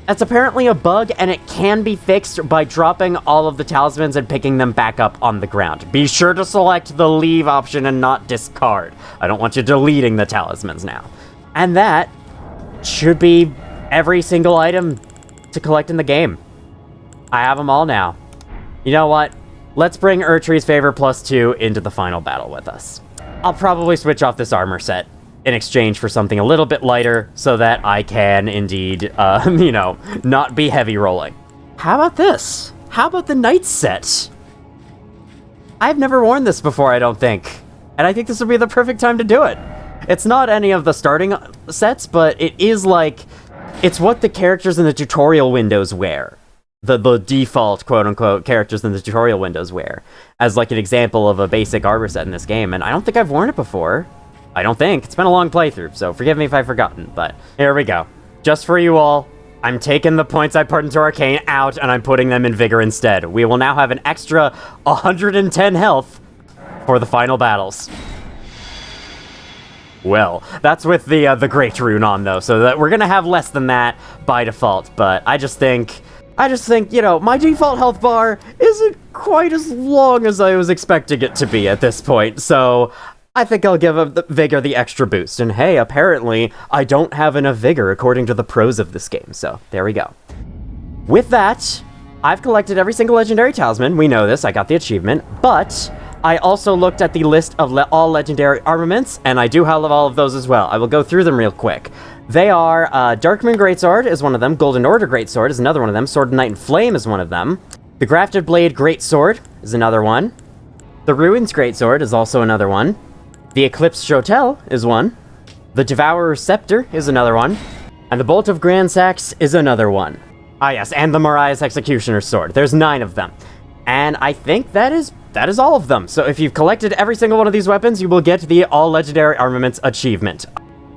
[SPEAKER 1] that's apparently a bug, and it can be fixed by dropping all of the talismans and picking them back up on the ground. Be sure to select the leave option and not discard. I don't want you deleting the talismans now. And that should be every single item to collect in the game. I have them all now. You know what? Let's bring Erdtree's favor +2 into the final battle with us. I'll probably switch off this armor set in exchange for something a little bit lighter so that I can indeed, not be heavy rolling. How about this? How about the knight set? I've never worn this before, I don't think. And I think this would be the perfect time to do it. It's not any of the starting sets, but it is like, it's what the characters in the tutorial windows wear. The default, quote-unquote, characters in the tutorial windows wear. As like an example of a basic armor set in this game, and I don't think I've worn it before. I don't think. It's been a long playthrough, so forgive me if I've forgotten, but here we go. Just for you all, I'm taking the points I put into Arcane out, and I'm putting them in Vigor instead. We will now have an extra 110 health for the final battles. Well, that's with the Great Rune on, though, so that we're gonna have less than that by default, but I just think, my default health bar isn't quite as long as I was expecting it to be at this point, so I think I'll give Vigor the extra boost. And hey, apparently, I don't have enough Vigor according to the pros of this game, so there we go. With that, I've collected every single Legendary Talisman. We know this, I got the achievement, but I also looked at the list of all Legendary Armaments, and I do have all of those as well. I will go through them real quick. They are, Darkmoon Greatsword is one of them, Golden Order Greatsword is another one of them, Sword of Night and Flame is one of them, the Grafted Blade Greatsword is another one, the Ruins Greatsword is also another one, the Eclipse Shotel is one, the Devourer's Scepter is another one, and the Bolt of Grandsax is another one. Ah yes, and the Mariah's Executioner's Sword. There's 9 of them. And I think that is all of them. So if you've collected every single one of these weapons, you will get the All Legendary Armaments achievement.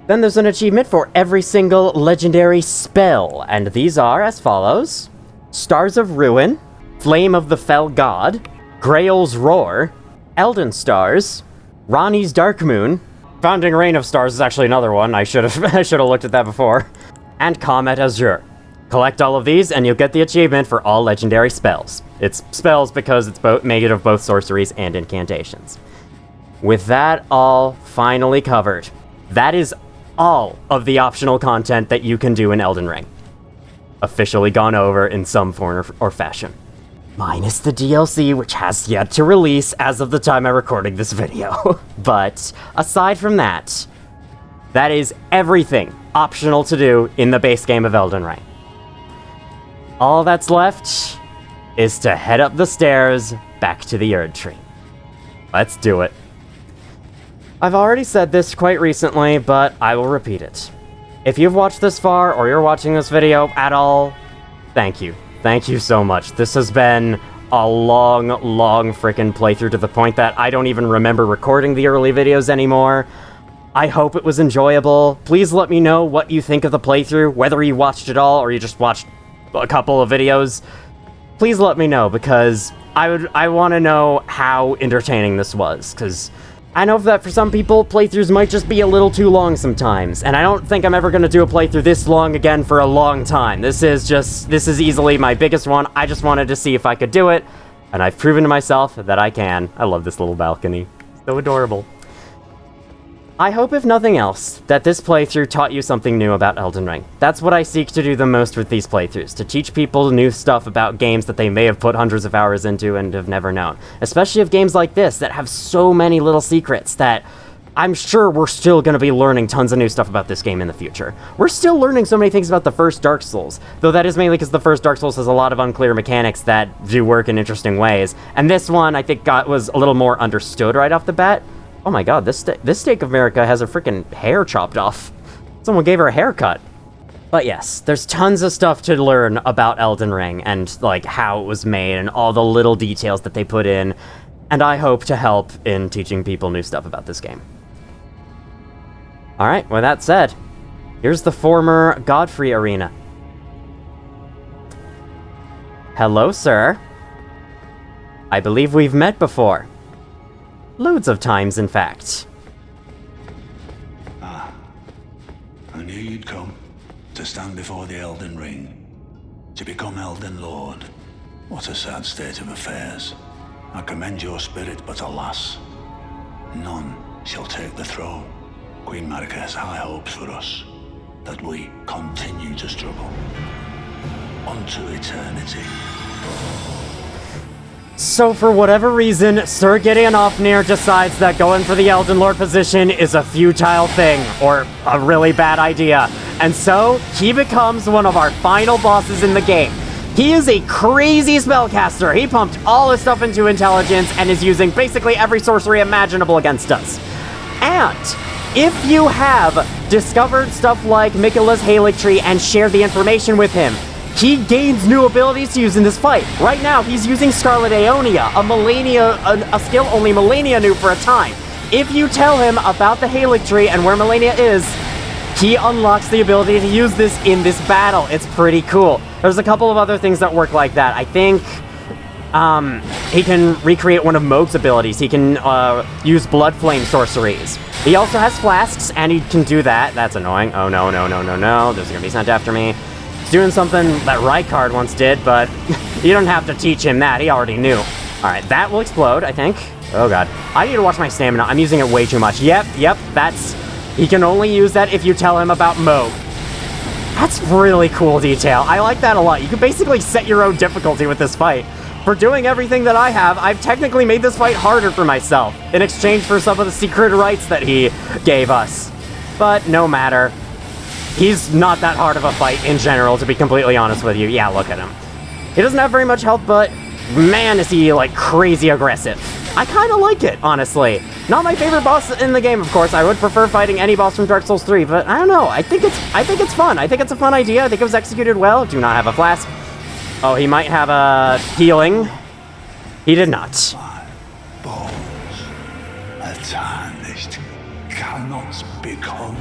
[SPEAKER 1] Then there's an achievement for every single legendary spell, and these are as follows: Stars of Ruin, Flame of the Fell God, Grail's Roar, Elden Stars, Ranni's Dark Moon, Founding Rain of Stars is actually another one, I should have looked at that before, and Comet Azure. Collect all of these, and you'll get the achievement for all legendary spells. It's spells because it's made of both sorceries and incantations. With that all finally covered, that is all of the optional content that you can do in Elden Ring. Officially gone over in some form or fashion. Minus the DLC, which has yet to release as of the time I'm recording this video. But aside from that, that is everything optional to do in the base game of Elden Ring. All that's left is to head up the stairs back to the Erdtree. Let's do it. I've already said this quite recently, but I will repeat it. If you've watched this far, or you're watching this video at all, thank you. Thank you so much. This has been a long frickin' playthrough to the point that I don't even remember recording the early videos anymore. I hope it was enjoyable. Please let me know what you think of the playthrough, whether you watched it all or you just watched a couple of videos. Please let me know, because I want to know how entertaining this was, because I know that for some people, playthroughs might just be a little too long sometimes, and I don't think I'm ever going to do a playthrough this long again for a long time. This is easily my biggest one. I just wanted to see if I could do it, and I've proven to myself that I can. I love this little balcony. So adorable. I hope, if nothing else, that this playthrough taught you something new about Elden Ring. That's what I seek to do the most with these playthroughs, to teach people new stuff about games that they may have put hundreds of hours into and have never known. Especially of games like this that have so many little secrets that I'm sure we're still going to be learning tons of new stuff about this game in the future. We're still learning so many things about the first Dark Souls, though that is mainly because the first Dark Souls has a lot of unclear mechanics that do work in interesting ways, and this one I think was a little more understood right off the bat. Oh my god, this Steak of America has her freaking hair chopped off. Someone gave her a haircut. But yes, there's tons of stuff to learn about Elden Ring and like how it was made and all the little details that they put in, and I hope to help in teaching people new stuff about this game. Alright, with that said, Here's the former Godfrey arena. Hello, sir. I believe we've met before. Loads of times, in fact.
[SPEAKER 2] I knew you'd come to stand before the Elden Ring, to become Elden Lord. What a sad state of affairs. I commend your spirit, but alas, none shall take the throne. Queen Marika has high hopes for us, that we continue to struggle unto eternity.
[SPEAKER 1] So for whatever reason, Sir Gideon Ofnir decides that going for the Elden Lord position is a futile thing, or a really bad idea. And so, he becomes one of our final bosses in the game. He is a crazy spellcaster. He pumped all his stuff into intelligence and is using basically every sorcery imaginable against us. And if you have discovered stuff like Miquella's Erdtree and shared the information with him, he gains new abilities to use in this fight. Right now, he's using Scarlet Aeonia, a skill only Malenia knew for a time. If you tell him about the Erdtree and where Malenia is, he unlocks the ability to use this in this battle. It's pretty cool. There's a couple of other things that work like that. I think he can recreate one of Mohg's abilities. He can use Blood Flame sorceries. He also has flasks, and he can do that. That's annoying. Oh, no. This is going to be sent after me. He's doing something that Rykard once did, but you don't have to teach him that. He already knew. All right, that will explode, I think. Oh, God. I need to watch my stamina. I'm using it way too much. Yep, that's... He can only use that if you tell him about Mohg. That's really cool detail. I like that a lot. You can basically set your own difficulty with this fight. For doing everything that I have, I've technically made this fight harder for myself, in exchange for some of the secret rights that he gave us. But no matter. He's not that hard of a fight in general, to be completely honest with you. Yeah, look at him. He doesn't have very much health, but man, is he, like, crazy aggressive. I kind of like it, honestly. Not my favorite boss in the game, of course. I would prefer fighting any boss from Dark Souls 3, but I don't know. I think it's fun. I think it's a fun idea. I think it was executed well. Do not have a flask. Oh, he might have a healing. He did not.
[SPEAKER 2] My bones, a tarnished, cannot become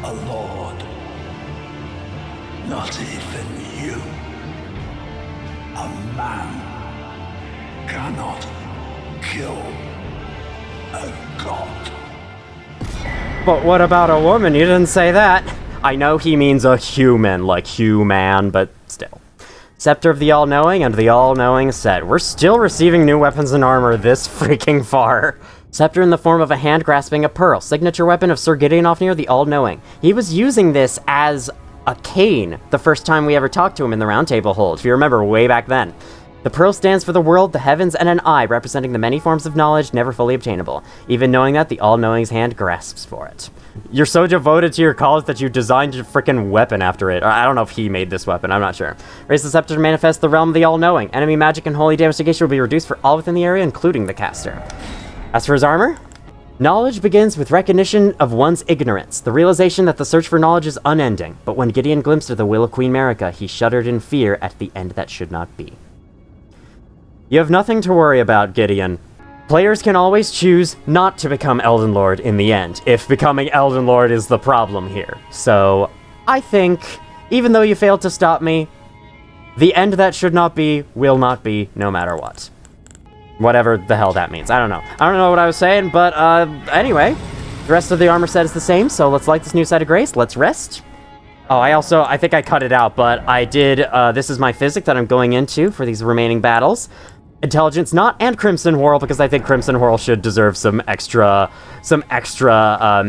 [SPEAKER 2] a lord. Not even you. A man cannot kill a god.
[SPEAKER 1] But what about a woman? You didn't say that. I know he means a human, like human, but still. Scepter of the All-Knowing and the All-Knowing set. We're still receiving new weapons and armor this freaking far. Scepter in the form of a hand grasping a pearl. Signature weapon of Sir Gideon Ofnir, the All-Knowing. He was using this as a cane the first time we ever talked to him in the Roundtable Hold, if you remember way back then. The pearl stands for the world, the heavens, and an eye, representing the many forms of knowledge never fully obtainable. Even knowing that, the All-Knowing's hand grasps for it. You're so devoted to your cause that you designed your frickin' weapon after it. Or I don't know if he made this weapon, I'm not sure. Raise the scepter to manifest the realm of the All-Knowing. Enemy magic and holy damage negation will be reduced for all within the area, including the caster. As for his armor, knowledge begins with recognition of one's ignorance, the realization that the search for knowledge is unending. But when Gideon glimpsed of the will of Queen Marika, he shuddered in fear at the end that should not be. You have nothing to worry about, Gideon. Players can always choose not to become Elden Lord in the end, if becoming Elden Lord is the problem here. So, I think, even though you failed to stop me, the end that should not be, will not be, no matter what. Whatever the hell that means. I don't know. I don't know what I was saying, but, anyway. The rest of the armor set is the same, so let's light this new site of grace. Let's rest. Oh, I think I cut it out, but I did, this is my physic that I'm going into for these remaining battles. Intelligence not, and Crimson Whirl, because I think Crimson Whirl should deserve some extra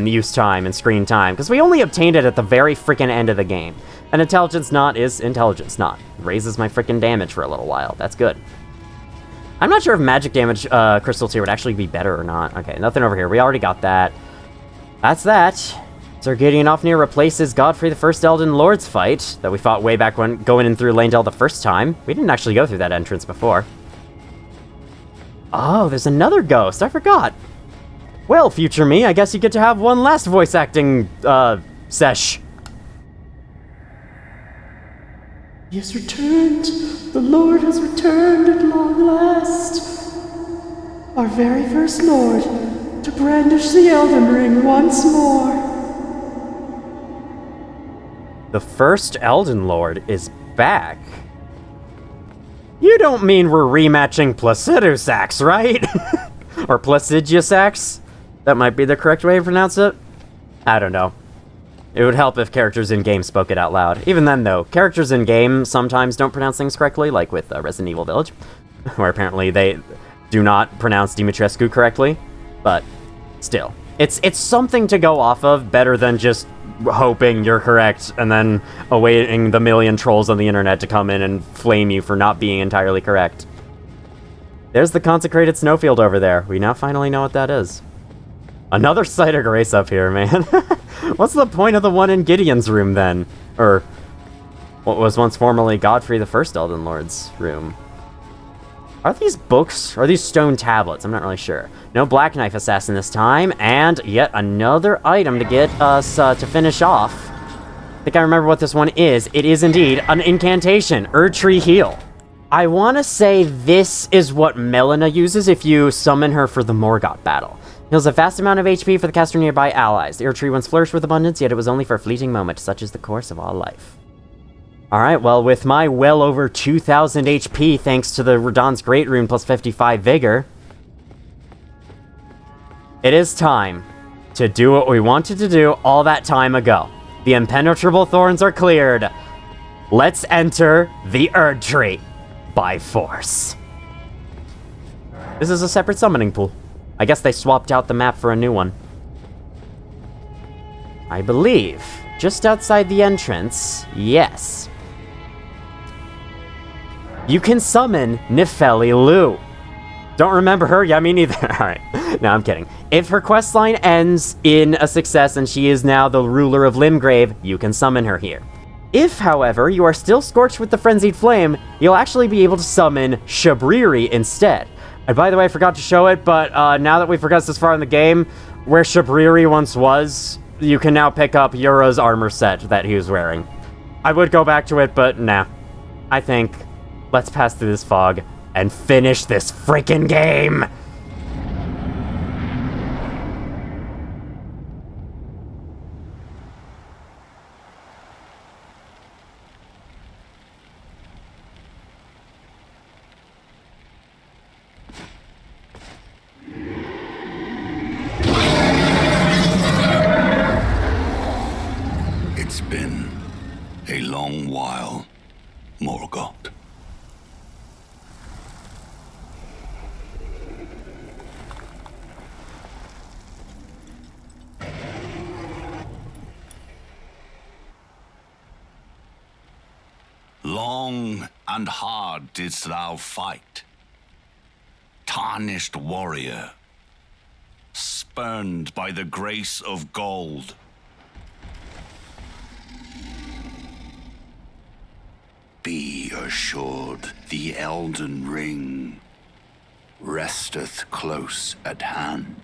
[SPEAKER 1] use time and screen time, because we only obtained it at the very freaking end of the game. And Intelligence not is Intelligence not. Raises my freaking damage for a little while. That's good. I'm not sure if magic damage crystals here would actually be better or not. Okay, nothing over here. We already got that. That's that. Sir Gideon Ofnir replaces Godfrey the First Elden Lord's fight that we fought way back when going in through Leyndell the first time. We didn't actually go through that entrance before. Oh, there's another ghost. I forgot. Well, future me, I guess you get to have one last voice acting, sesh.
[SPEAKER 6] He has returned. The Lord has returned at long last. Our very first Lord, to brandish the Elden Ring once more.
[SPEAKER 1] The first Elden Lord is back. You don't mean we're rematching Placidusax, right? Or Placidusax? That might be the correct way to pronounce it. I don't know. It would help if characters in-game spoke it out loud. Even then, though, characters in-game sometimes don't pronounce things correctly, like with Resident Evil Village, where apparently they do not pronounce Dimitrescu correctly. But still, it's something to go off of, better than just hoping you're correct and then awaiting the million trolls on the internet to come in and flame you for not being entirely correct. There's the consecrated snowfield over there. We now finally know what that is. Another site of grace up here, man. What's the point of the one in Gideon's room, then? Or what was once formerly Godfrey the First Elden Lord's room? Are these books? Or are these stone tablets? I'm not really sure. No Black Knife Assassin this time, and yet another item to get us to finish off. I think I remember what this one is. It is indeed an incantation, Erdtree Heal. I want to say this is what Melina uses if you summon her for the Morgott battle. Heals a vast amount of HP for the caster nearby allies. The Erdtree once flourished with abundance, yet it was only for a fleeting moment. Such is the course of all life. Alright, well, with my well over 2,000 HP, thanks to the Radahn's Great Rune plus 55 Vigor, it is time to do what we wanted to do all that time ago. The impenetrable thorns are cleared. Let's enter the Erdtree by force. This is a separate summoning pool. I guess they swapped out the map for a new one. I believe, just outside the entrance, yes. You can summon Nefeli Lu. Don't remember her? Yeah, me neither. Alright, no, I'm kidding. If her questline ends in a success and she is now the ruler of Limgrave, you can summon her here. If, however, you are still scorched with the Frenzied Flame, you'll actually be able to summon Shabriri instead. And by the way, I forgot to show it, but now that we've progressed this far in the game, where Shabriri once was, you can now pick up Yura's armor set that he was wearing. I would go back to it, but nah. I think, let's pass through this fog and finish this freaking game!
[SPEAKER 2] It's been a long while, Morgott. Long and hard didst thou fight, tarnished warrior, spurned by the grace of gold. Be assured, the Elden Ring resteth close at hand.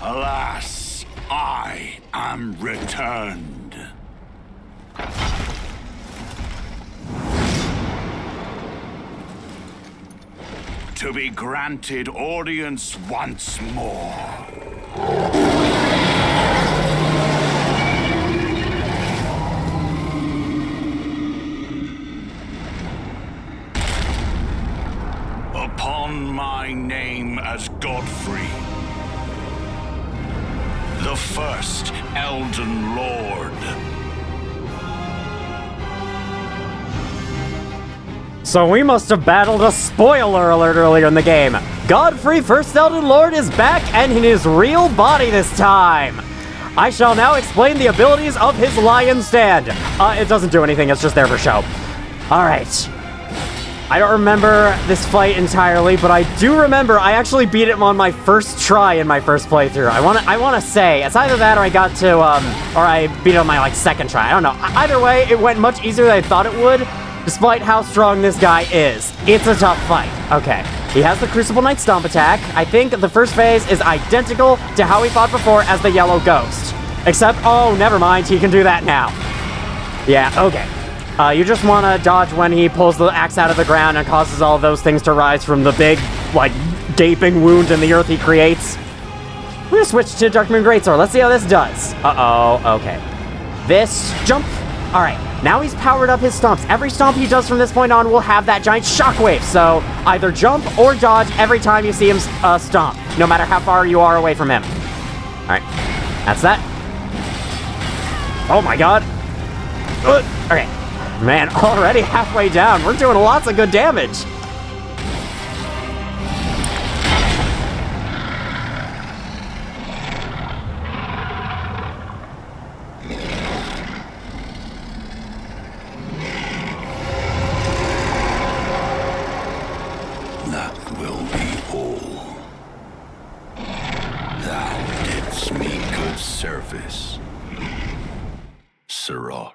[SPEAKER 2] Alas, I am returned. To be granted audience once more. Upon my name as Godfrey, the first Elden Lord.
[SPEAKER 1] So we must have battled a spoiler alert earlier in the game. Godfrey, First Elden Lord, is back and in his real body this time. I shall now explain the abilities of his lion stand. It doesn't do anything, it's just there for show. Alright. I don't remember this fight entirely, but I do remember I actually beat him on my first try in my first playthrough. I wanna say, it's either that or I got to, or I beat it on my, second try. I don't know. Either way, it went much easier than I thought it would, despite how strong this guy is. It's a tough fight. Okay. He has the Crucible Knight Stomp attack. I think the first phase is identical to how he fought before as the Yellow Ghost. Except, oh, never mind, he can do that now. Yeah, okay. You just want to dodge when he pulls the axe out of the ground and causes all those things to rise from the big, like, gaping wound in the earth he creates. We're gonna switch to Darkmoon Greatsword. Let's see how this does. Uh-oh, okay. This jump. All right, now he's powered up his stomps. Every stomp he does from this point on will have that giant shockwave. So either jump or dodge every time you see him stomp, no matter how far you are away from him. All right, that's that. Oh my god. Okay, man, already halfway down. We're doing lots of good damage.
[SPEAKER 2] Service. Siraj.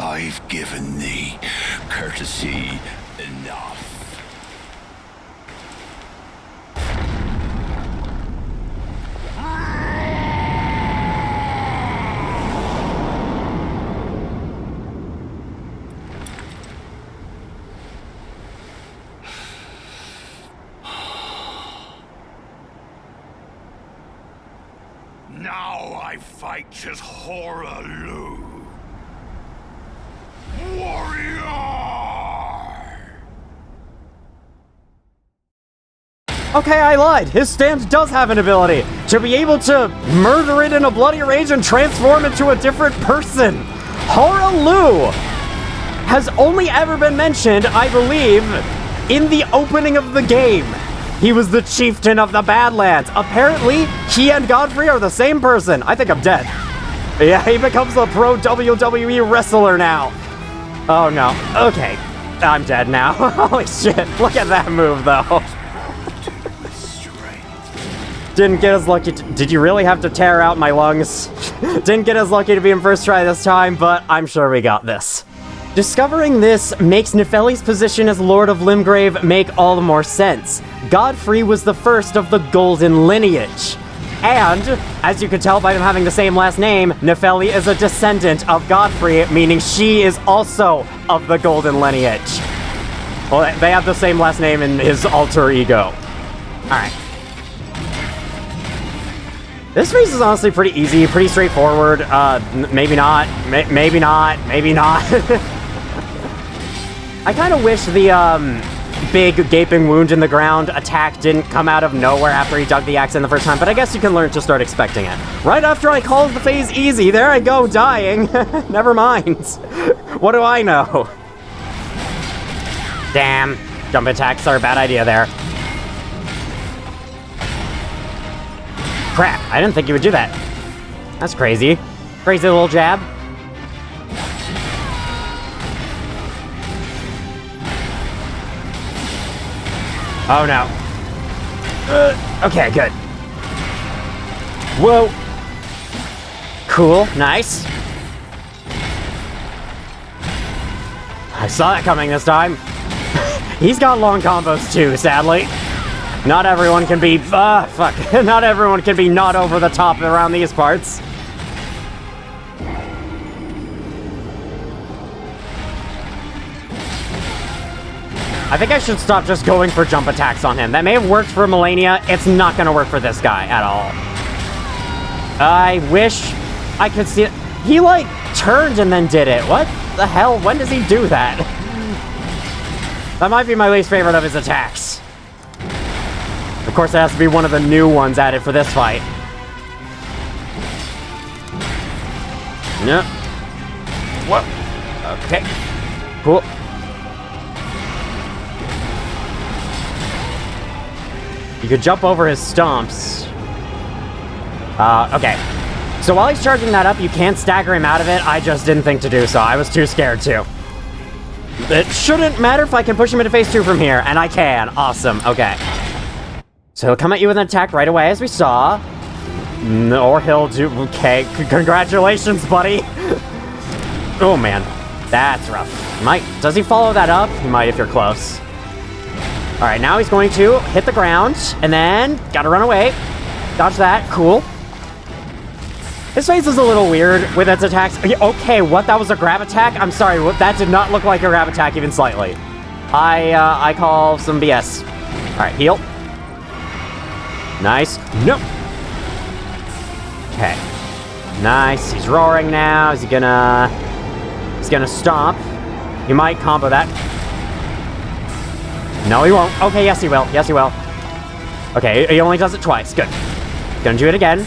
[SPEAKER 2] I've given thee courtesy enough. Now I fight as Horalu. Warrior!
[SPEAKER 1] Okay, I lied. His stance does have an ability to be able to murder it in a bloody rage and transform into a different person. Horalu has only ever been mentioned, I believe, in the opening of the game. He was the chieftain of the Badlands. Apparently, he and Godfrey are the same person. I think I'm dead. Yeah, he becomes a pro WWE wrestler now. Oh no. Okay. I'm dead now. Holy shit. Look at that move, though. Didn't get as lucky did you really have to tear out my lungs? Didn't get as lucky to be in first try this time, but I'm sure we got this. Discovering this makes Nefeli's position as Lord of Limgrave make all the more sense. Godfrey was the first of the Golden Lineage. And, as you can tell by them having the same last name, Nefeli is a descendant of Godfrey, meaning she is also of the Golden Lineage. Well, they have the same last name in his alter ego. Alright. This race is honestly pretty easy, pretty straightforward. Maybe not. Maybe not. Maybe not. I kind of wish the, big gaping wound in the ground attack didn't come out of nowhere after he dug the axe in the first time, but I guess you can learn to start expecting it. Right after I called the phase easy, there I go, dying. Never mind. What do I know? Damn. Jump attacks are a bad idea there. Crap, I didn't think you would do that. That's crazy. Crazy little jab. Oh no. Okay, good. Whoa. Cool, nice. I saw that coming this time. He's got long combos too, sadly. Not everyone can be, fuck. Not everyone can be not over the top around these parts. I think I should stop just going for jump attacks on him. That may have worked for Melania. It's not gonna work for this guy at all. I wish I could see it. He, like, turned and then did it. What the hell? When does he do that? That might be my least favorite of his attacks. Of course, it has to be one of the new ones added for this fight. No. Whoa. Okay. Cool. You could jump over his stomps. Okay. So while he's charging that up, you can stagger him out of it. I just didn't think to do so. I was too scared to. It shouldn't matter if I can push him into phase 2 from here, and I can. Awesome. Okay. So he'll come at you with an attack right away, as we saw. Or he'll do... Okay, congratulations, buddy. Oh, man. That's rough. Does he follow that up? He might if you're close. All right, now he's going to hit the ground, and then gotta run away. Dodge that. Cool. His face is a little weird with its attacks. Okay, what? That was a grab attack? I'm sorry, that did not look like a grab attack even slightly. I call some BS. All right, heal. Nice. Nope. Okay. Nice. He's roaring now. Is he gonna... He's gonna stomp. He might combo that. No, he won't. Okay, yes, he will. Yes, he will. Okay, he only does it twice. Good. Gonna do it again.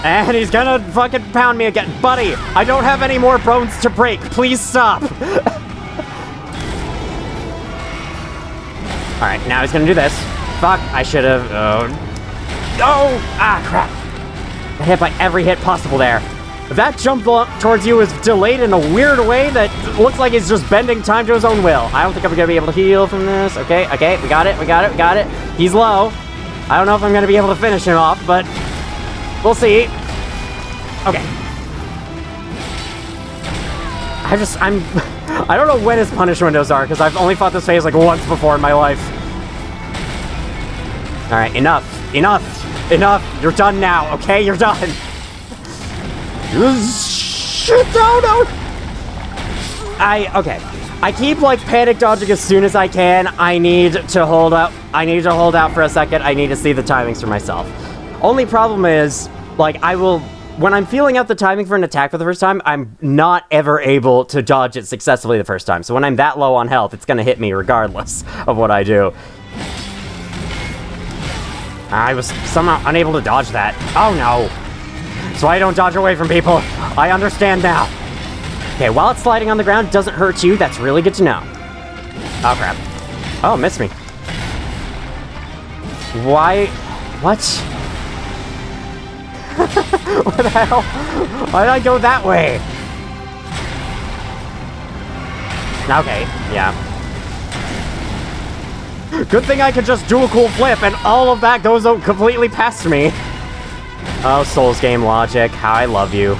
[SPEAKER 1] And he's gonna fucking pound me again. Buddy, I don't have any more bones to break. Please stop. Alright, now he's gonna do this. Fuck, I should have... Oh! Ah, crap. I hit by every hit possible there. That jump towards you is delayed in a weird way that looks like he's just bending time to his own will. I don't think I'm gonna be able to heal from this. Okay, we got it. He's low. I don't know if I'm gonna be able to finish him off, but we'll see. Okay. I don't know when his punish windows are, because I've only fought this phase like once before in my life. Alright, enough. You're done now, okay? You're done. Shit, no. Okay. I keep like panic dodging as soon as I can. I need to hold out for a second. I need to see the timings for myself. Only problem is, like, when I'm feeling out the timing for an attack for the first time, I'm not ever able to dodge it successfully the first time. So when I'm that low on health, it's gonna hit me regardless of what I do. I was somehow unable to dodge that. Oh no. So I don't dodge away from people. I understand now. Okay, while it's sliding on the ground, it doesn't hurt you. That's really good to know. Oh, crap. Oh, missed me. Why? What? What the hell? Why did I go that way? Okay, yeah. Good thing I could just do a cool flip and all of that goes completely past me. Oh, Souls game logic, how I love you.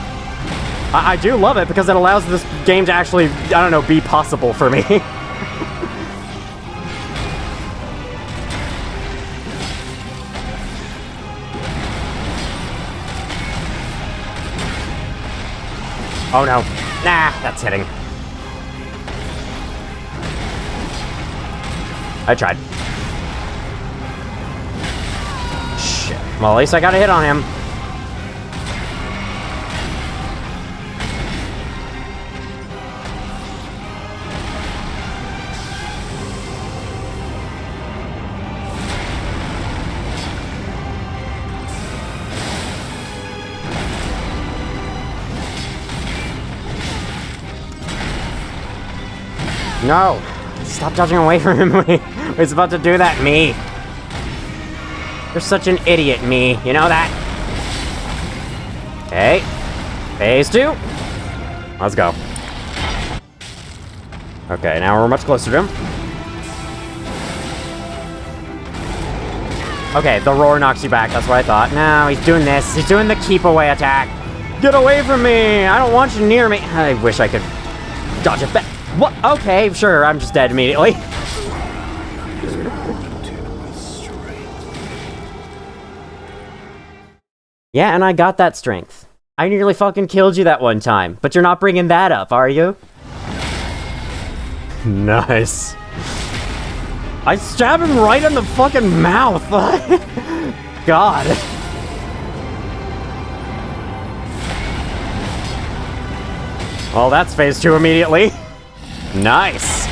[SPEAKER 1] I do love it because it allows this game to actually, I don't know, be possible for me. Oh no. Nah, that's hitting. I tried. Shit. Well, at least I got a hit on him. No! Stop dodging away from him. He's about to do that, me. You're such an idiot, me. You know that? Okay. Phase 2. Let's go. Okay, now we're much closer to him. Okay, the roar knocks you back. That's what I thought. No, he's doing this. He's doing the keep away attack. Get away from me! I don't want you near me. I wish I could dodge it back. What? Okay, sure, I'm just dead immediately. Yeah, and I got that strength. I nearly fucking killed you that one time, but you're not bringing that up, are you? Nice. I stabbed him right in the fucking mouth. God. Well, that's phase 2 immediately. Nice.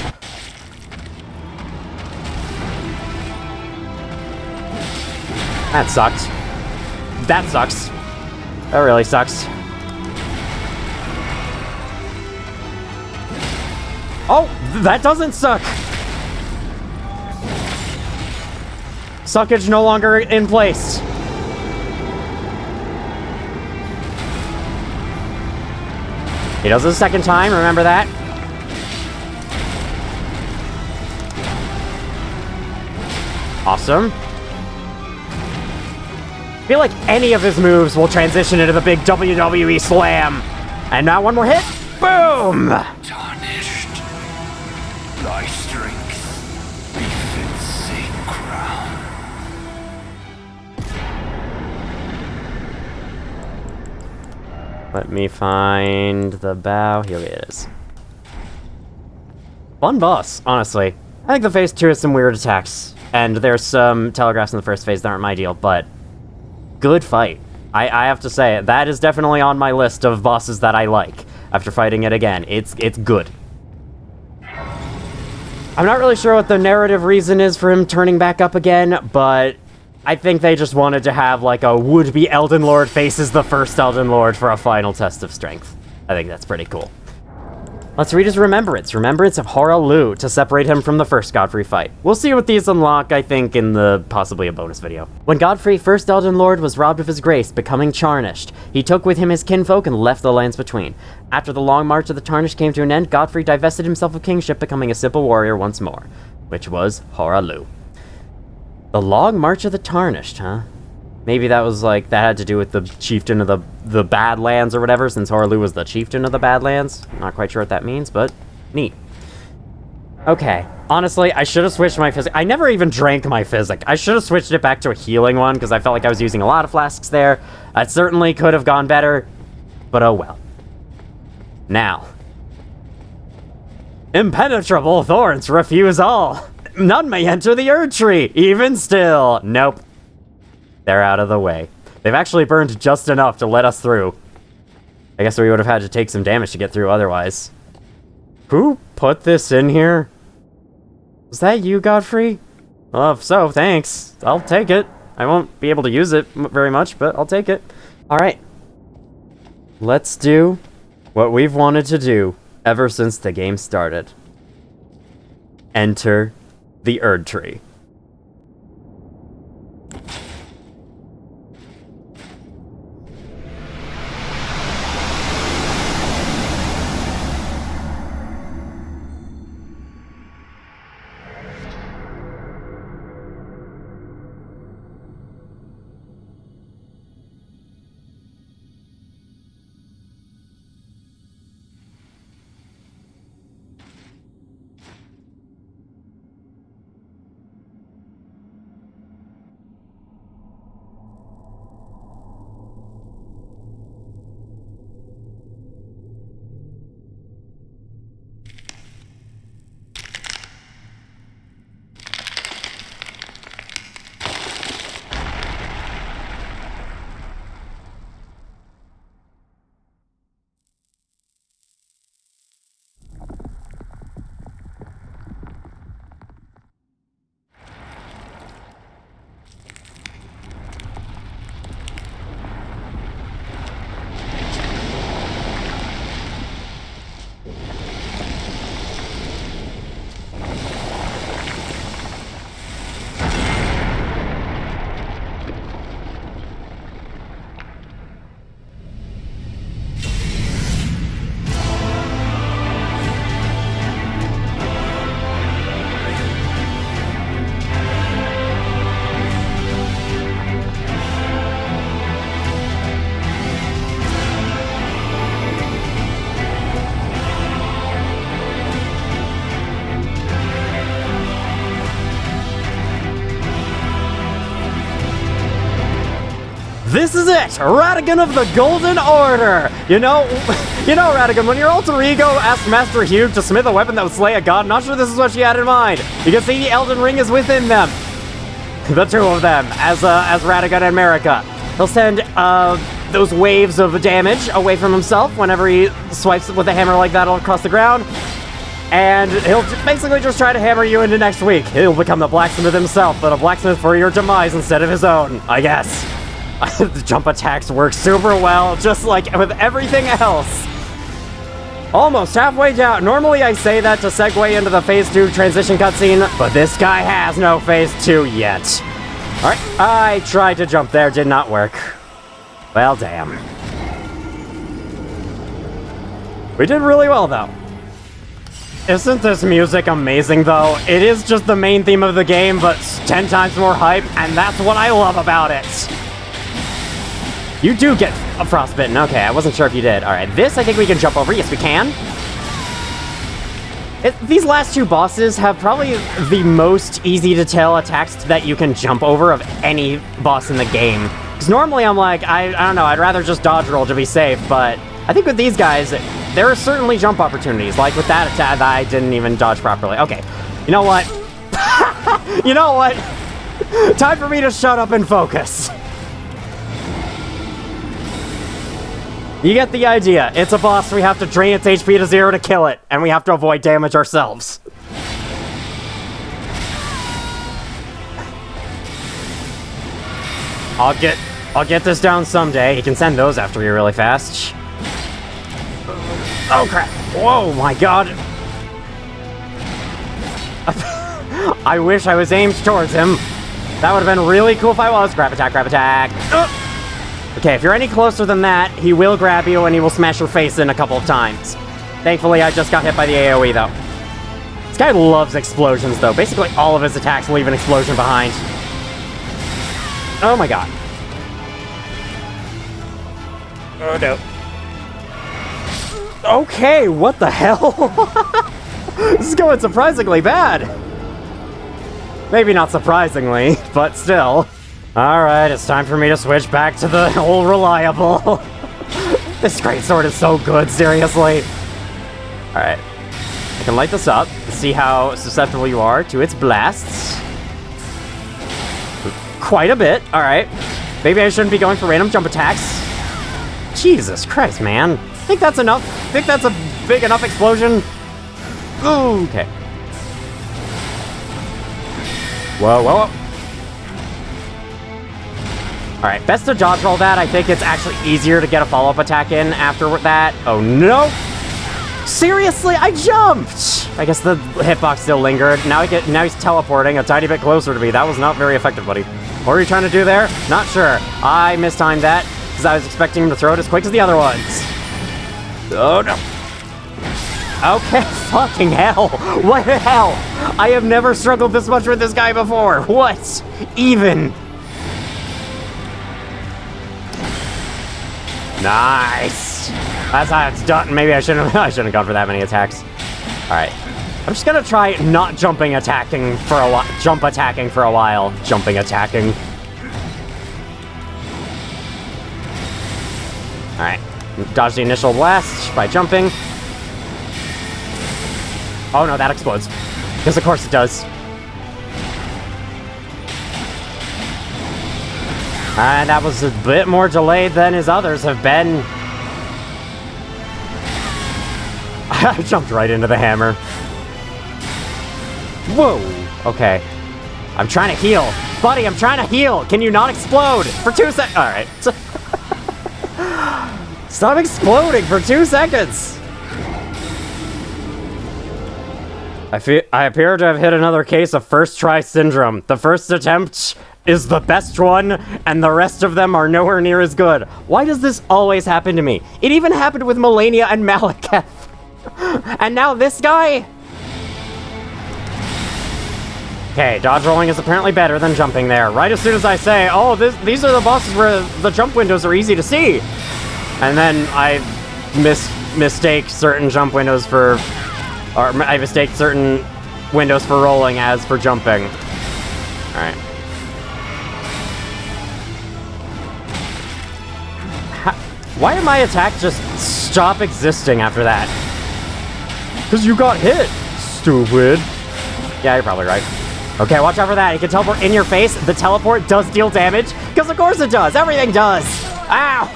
[SPEAKER 1] That sucked. That sucks. That really sucks. Oh, that doesn't suck. Suckage no longer in place. He does it a second time, remember that? Awesome. I feel like any of his moves will transition into the big WWE slam. And now one more hit. Boom!
[SPEAKER 2] Tarnished. Thy strength befits same crown.
[SPEAKER 1] Let me find the bow. Here it is. Fun boss, honestly. I think the phase 2 has some weird attacks. And there's some telegraphs in the first phase that aren't my deal, but good fight. I have to say, that is definitely on my list of bosses that I like. After fighting it again, it's good. I'm not really sure what the narrative reason is for him turning back up again, but I think they just wanted to have like a would-be Elden Lord faces the first Elden Lord for a final test of strength. I think that's pretty cool. Let's read his Remembrance. Remembrance of Horalu to separate him from the first Godfrey fight. We'll see what these unlock, I think, in possibly a bonus video. When Godfrey, first Elden Lord, was robbed of his grace, becoming tarnished, he took with him his kinfolk and left the lands between. After the long march of the tarnished came to an end, Godfrey divested himself of kingship, becoming a simple warrior once more, which was Horalu. The long march of the tarnished, huh? Maybe that was like, that had to do with the chieftain of the Badlands or whatever, since Horalu was the chieftain of the Badlands. Not quite sure what that means, but neat. Okay, honestly, I should have switched my physic. I never even drank my physic. I should have switched it back to a healing one, because I felt like I was using a lot of flasks there. That certainly could have gone better, but oh well. Now. Impenetrable thorns refuse all. None may enter the Erdtree, even still. Nope. They're out of the way. They've actually burned just enough to let us through. I guess we would have had to take some damage to get through otherwise. Who put this in here? Was that you, Godfrey? Well, if so, thanks. I'll take it. I won't be able to use it very much, but I'll take it. Alright. Let's do what we've wanted to do ever since the game started. Enter the Erdtree. This is it! Radagon of the Golden Order! You know, Radagon, when your alter ego asked Master Hugh to smith a weapon that would slay a god, not sure this is what she had in mind. You can see the Elden Ring is within them. The two of them, as Radagon and Marika. He'll send, those waves of damage away from himself whenever he swipes with a hammer like that all across the ground. And he'll basically just try to hammer you into next week. He'll become the blacksmith himself, but a blacksmith for your demise instead of his own, I guess. The jump attacks work super well, just like with everything else. Almost halfway down. Normally I say that to segue into the Phase 2 transition cutscene, but this guy has no Phase 2 yet. Alright, I tried to jump there, did not work. Well, damn. We did really well, though. Isn't this music amazing, though? It is just the main theme of the game, but 10 times more hype, and that's what I love about it. You do get a frostbitten. Okay, I wasn't sure if you did. All right, this I think we can jump over. Yes, we can. These last two bosses have probably the most easy-to-tell attacks that you can jump over of any boss in the game. Because normally I'm like, I don't know, I'd rather just dodge roll to be safe, but I think with these guys, there are certainly jump opportunities. Like with that attack, I didn't even dodge properly. Okay, you know what? You know what? Time for me to shut up and focus. You get the idea. It's a boss, we have to drain its HP to 0 to kill it, and we have to avoid damage ourselves. I'll get this down someday. You can send those after me really fast. Oh crap! Whoa, my god! I wish I was aimed towards him. That would have been really cool if I was. Grab attack, grab attack. Okay, if you're any closer than that, he will grab you and he will smash your face in a couple of times. Thankfully, I just got hit by the AoE, though. This guy loves explosions, though. Basically, all of his attacks leave an explosion behind. Oh my god. Oh no. Okay, what the hell? This is going surprisingly bad. Maybe not surprisingly, but still. Alright, it's time for me to switch back to the old reliable. This greatsword is so good, seriously. Alright. I can light this up, see how susceptible you are to its blasts. Quite a bit, alright. Maybe I shouldn't be going for random jump attacks. Jesus Christ, man. Think that's enough? Think that's a big enough explosion? Ooh, okay. Whoa, whoa, whoa. Alright, best to dodge roll that. I think it's actually easier to get a follow-up attack in after that. Oh, no! Seriously, I jumped! I guess the hitbox still lingered. Now he's teleporting a tiny bit closer to me. That was not very effective, buddy. What were you trying to do there? Not sure. I mistimed that, because I was expecting him to throw it as quick as the other ones. Oh, no. Okay, fucking hell. What the hell? I have never struggled this much with this guy before. What? Even? Nice. That's how it's done. Maybe I shouldn't have gone for that many attacks. Alright. I'm just gonna try not jumping attacking for a while. Jump attacking for a while. Jumping attacking. Alright. Dodge the initial blast by jumping. Oh no, that explodes. Because of course it does. And that was a bit more delayed than his others have been. I jumped right into the hammer. Whoa. Okay. I'm trying to heal. Buddy, I'm trying to heal. Can you not explode? For 2 seconds. Alright. Stop exploding for 2 seconds. I appear to have hit another case of first try syndrome. The first attempt is the best one, and the rest of them are nowhere near as good. Why does this always happen to me? It even happened with Melania and Malekith. And now this guy? Okay, dodge rolling is apparently better than jumping there. Right as soon as I say, oh, these are the bosses where the jump windows are easy to see. And then I mistake certain jump windows for... Or I mistake certain windows for rolling as for jumping. Alright. Why did my attack just stop existing after that? Because you got hit, stupid. Yeah, you're probably right. Okay, watch out for that. You can teleport in your face. The teleport does deal damage. Because of course it does. Everything does. Ow!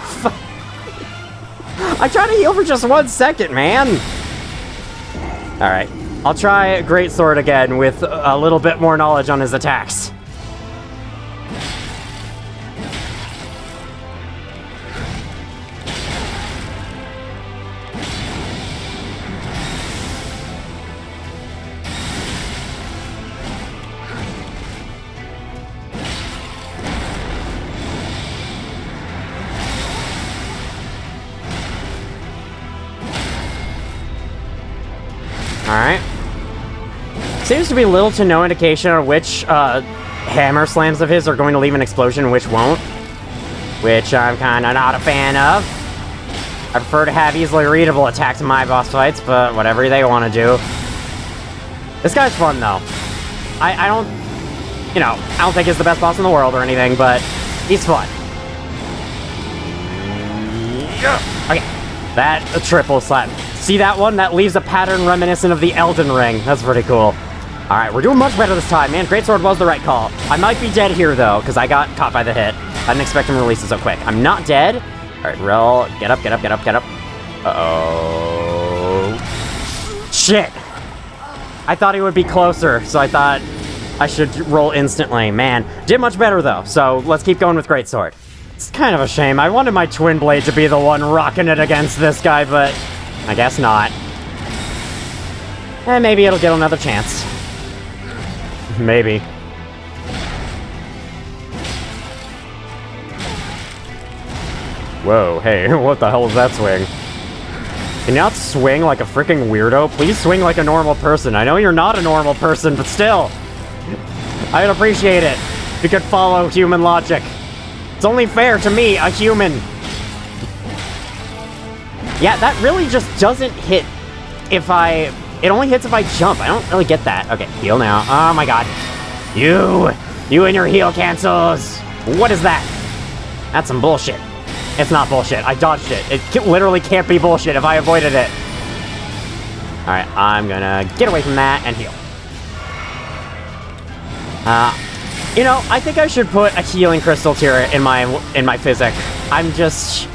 [SPEAKER 1] I tried to heal for just 1 second, man. Alright. I'll try Greatsword again with a little bit more knowledge on his attacks. Alright. Seems to be little to no indication on which hammer slams of his are going to leave an explosion and which won't. Which I'm kind of not a fan of. I prefer to have easily readable attacks in my boss fights, but whatever they want to do. This guy's fun, though. I don't... You know, I don't think he's the best boss in the world or anything, but he's fun. Okay. That, a triple slap. See that one? That leaves a pattern reminiscent of the Elden Ring. That's pretty cool. Alright, we're doing much better this time, man. Greatsword was the right call. I might be dead here, though, because I got caught by the hit. I didn't expect him to release it so quick. I'm not dead. Alright, roll. Get up, get up, get up, get up. Uh-oh. Shit! I thought he would be closer, so I thought I should roll instantly. Man, did much better, though, so let's keep going with Greatsword. It's kind of a shame. I wanted my Twin Blade to be the one rocking it against this guy, but I guess not. And maybe it'll get another chance. Maybe. Whoa, hey, what the hell is that swing? Can you not swing like a freaking weirdo? Please swing like a normal person. I know you're not a normal person, but still. I'd appreciate it if you could follow human logic. It's only fair to me, a human. Yeah, that really just doesn't hit if I... It only hits if I jump. I don't really get that. Okay, heal now. Oh my god. You and your heal cancels. What is that? That's some bullshit. It's not bullshit. I dodged it. It literally can't be bullshit if I avoided it. Alright, I'm gonna get away from that and heal. You know, I think I should put a healing crystal turret in my physic. I'm just...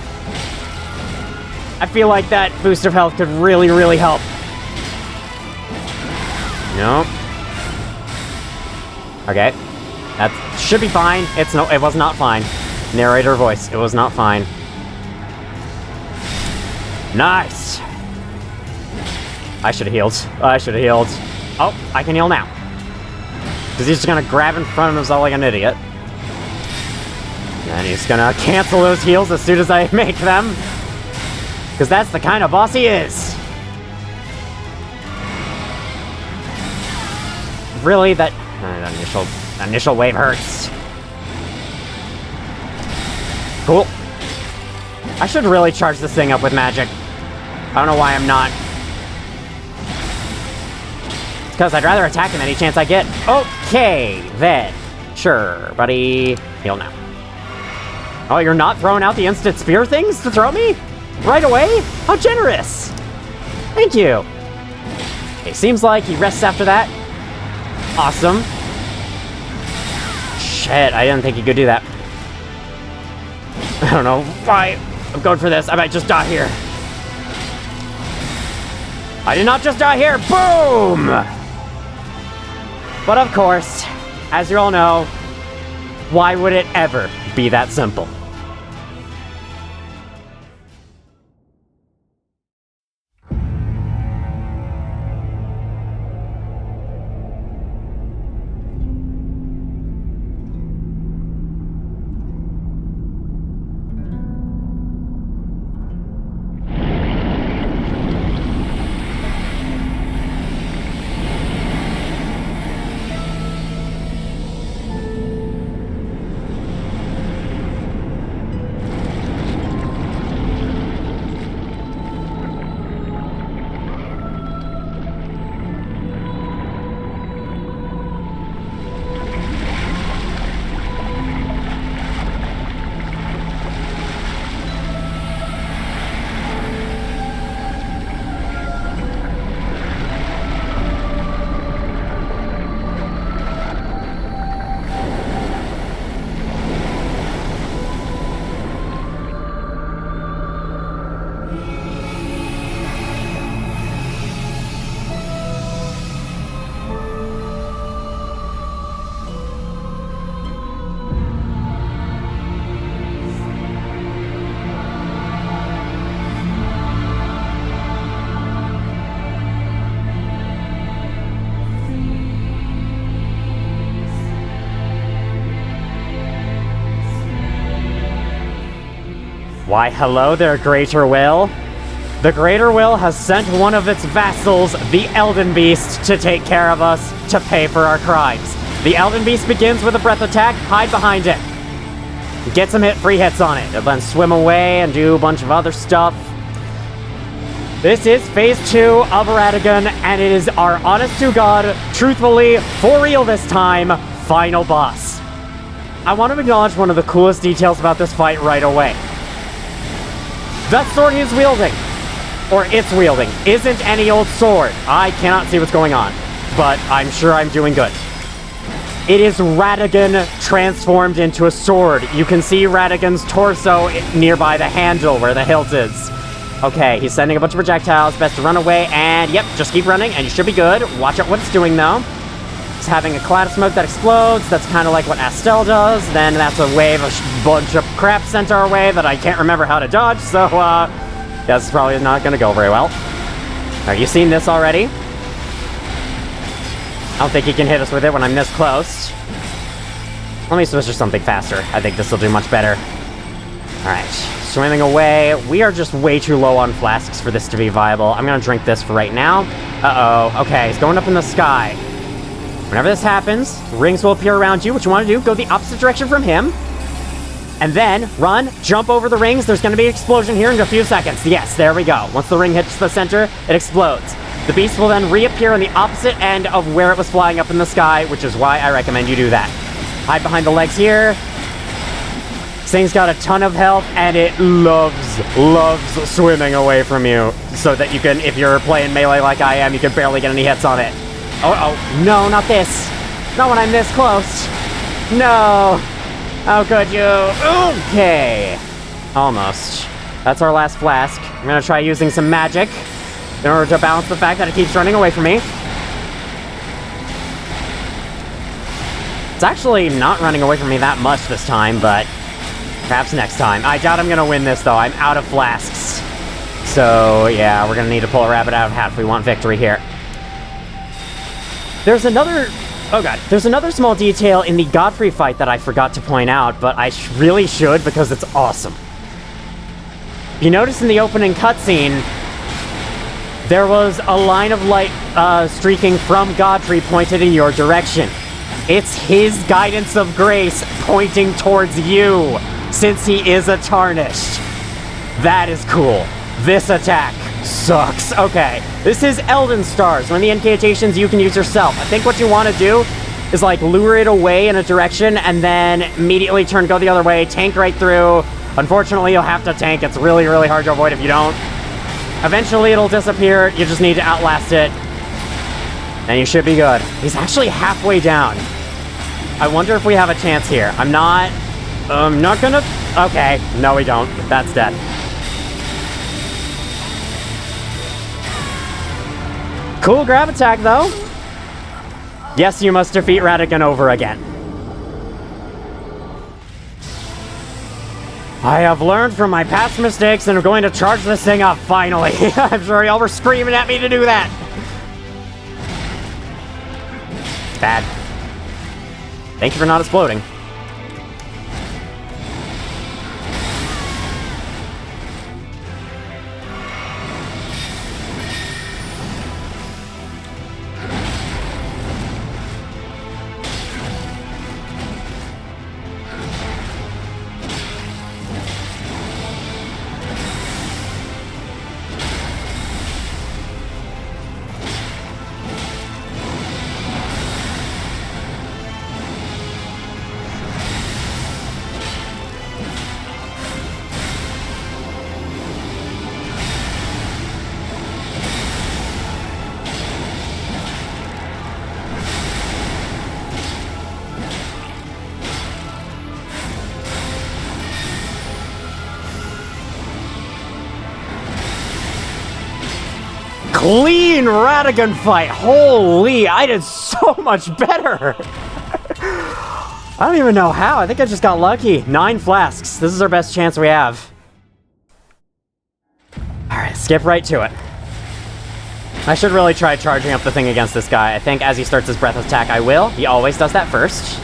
[SPEAKER 1] I feel like that boost of health could really, really help. Nope. Okay. That should be fine. It was not fine. Narrator voice. It was not fine. Nice! I should have healed. I should have healed. Oh, I can heal now. Because he's just gonna grab in front of himself like an idiot. And he's gonna cancel those heals as soon as I make them. Because that's the kind of boss he is. Really? That initial wave hurts. Cool. I should really charge this thing up with magic. I don't know why I'm not. It's because I'd rather attack him any chance I get. Okay, then. Sure, buddy. Heal now. Oh, you're not throwing out the instant spear things to throw me? Right away? How generous! Thank you. Okay, seems like he rests after that. Awesome. Shit, I didn't think he could do that. I don't know why I'm going for this. I might just die here. I did not just die here. Boom! But of course, as you all know, why would it ever be that simple? Why, hello there, Greater Will. The Greater Will has sent one of its vassals, the Elden Beast, to take care of us, to pay for our crimes. The Elden Beast begins with a breath attack, hide behind it. Get some free hits on it, and then swim away and do a bunch of other stuff. This is Phase 2 of Radagon, and it is our honest-to-God, truthfully, for real this time, final boss. I want to acknowledge one of the coolest details about this fight right away. That sword he's wielding, or it's wielding, isn't any old sword. I cannot see what's going on, but I'm sure I'm doing good. It is Radagon transformed into a sword. You can see Radagon's torso nearby the handle where the hilt is. Okay, he's sending a bunch of projectiles. Best to run away, and yep, just keep running, and you should be good. Watch out what it's doing, though. It's having a cloud of smoke that explodes. That's kind of like what Astel does. Then that's a wave, a bunch of crap sent our way that I can't remember how to dodge, so, that's probably not gonna go very well. Are you seeing this already? I don't think he can hit us with it when I'm this close. Let me switch to something faster. I think this will do much better. Alright, swimming away. We are just way too low on flasks for this to be viable. I'm gonna drink this for right now. Uh-oh. Okay, he's going up in the sky. Whenever this happens, rings will appear around you. What you want to do, go the opposite direction from him. And then, run, jump over the rings. There's going to be an explosion here in a few seconds. Yes, there we go. Once the ring hits the center, it explodes. The beast will then reappear on the opposite end of where it was flying up in the sky, which is why I recommend you do that. Hide behind the legs here. This thing's got a ton of health, and it loves swimming away from you. So that you can, if you're playing melee like I am, you can barely get any hits on it. Oh, no, not this. Not when I'm this close. No. How could you? Okay. Almost. That's our last flask. I'm gonna try using some magic in order to balance the fact that it keeps running away from me. It's actually not running away from me that much this time, but perhaps next time. I doubt I'm gonna win this, though. I'm out of flasks. So, yeah, we're gonna need to pull a rabbit out of a hat if we want victory here. There's another... Oh god, there's another small detail in the Godfrey fight that I forgot to point out, but I really should because it's awesome. You notice in the opening cutscene, there was a line of light streaking from Godfrey pointed in your direction. It's his guidance of grace pointing towards you, since he is a tarnished. That is cool. This attack sucks. Okay, this is Elden Stars. One of the incantations you can use yourself. I think what you want to do is like lure it away in a direction and then immediately go the other way, tank right through. Unfortunately, you'll have to tank. It's really, really hard to avoid if you don't. Eventually, it'll disappear. You just need to outlast it. And you should be good. He's actually halfway down. I wonder if we have a chance here. I'm not gonna... Okay, no we don't. That's dead. Cool grab attack, though. Yes, you must defeat Radagon over again. I have learned from my past mistakes and I'm going to charge this thing up, finally. I'm sure y'all were screaming at me to do that. Bad. Thank you for not exploding. Clean Radagon fight! Holy, I did so much better! I don't even know how. I think I just got lucky. 9 flasks. This is our best chance we have. Alright, skip right to it. I should really try charging up the thing against this guy. I think as he starts his breath attack, I will. He always does that first.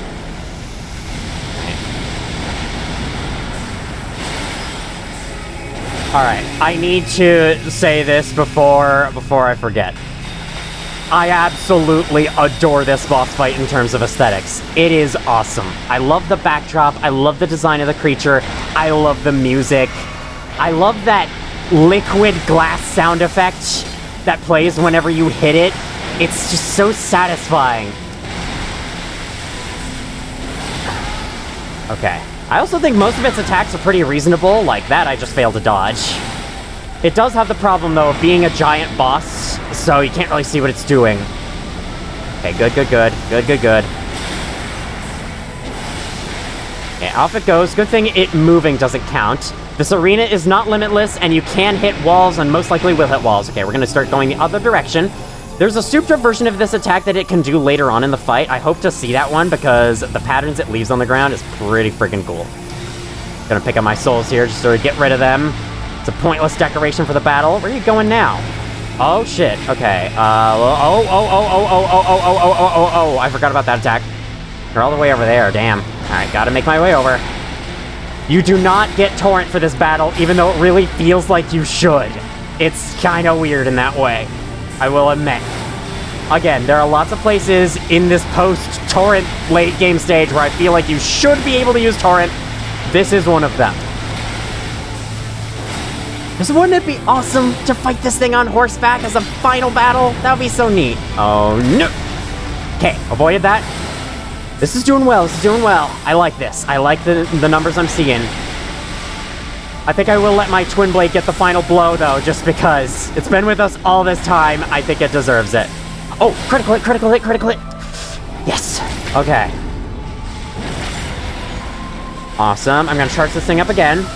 [SPEAKER 1] Alright, I need to say this before I forget. I absolutely adore this boss fight in terms of aesthetics. It is awesome. I love the backdrop, I love the design of the creature, I love the music. I love that liquid glass sound effect that plays whenever you hit it. It's just so satisfying. Okay. I also think most of its attacks are pretty reasonable, like that I just failed to dodge. It does have the problem, though, of being a giant boss, so you can't really see what it's doing. Okay, good. Okay, off it goes. Good thing it moving doesn't count. This arena is not limitless, and you can hit walls, and most likely will hit walls. Okay, we're gonna start going the other direction. There's a souped-up version of this attack that it can do later on in the fight. I hope to see that one, because the patterns it leaves on the ground is pretty freaking cool. Gonna pick up my souls here, just to get rid of them. It's a pointless decoration for the battle. Where are you going now? Oh, shit. Okay, oh, I forgot about that attack. They're all the way over there, damn. Alright, gotta make my way over. You do not get Torrent for this battle, even though it really feels like you should. It's kinda weird in that way, I will admit. Again, there are lots of places in this post-Torrent late game stage where I feel like you should be able to use Torrent. This is one of them. Just wouldn't it be awesome to fight this thing on horseback as a final battle? That would be so neat. Oh, no. Okay, avoided that. This is doing well, I like this. I like the numbers I'm seeing. I think I will let my Twin Blade get the final blow, though, just because. It's been with us all this time. I think it deserves it. Oh, critical hit. Yes. Okay. Awesome. I'm gonna charge this thing up again.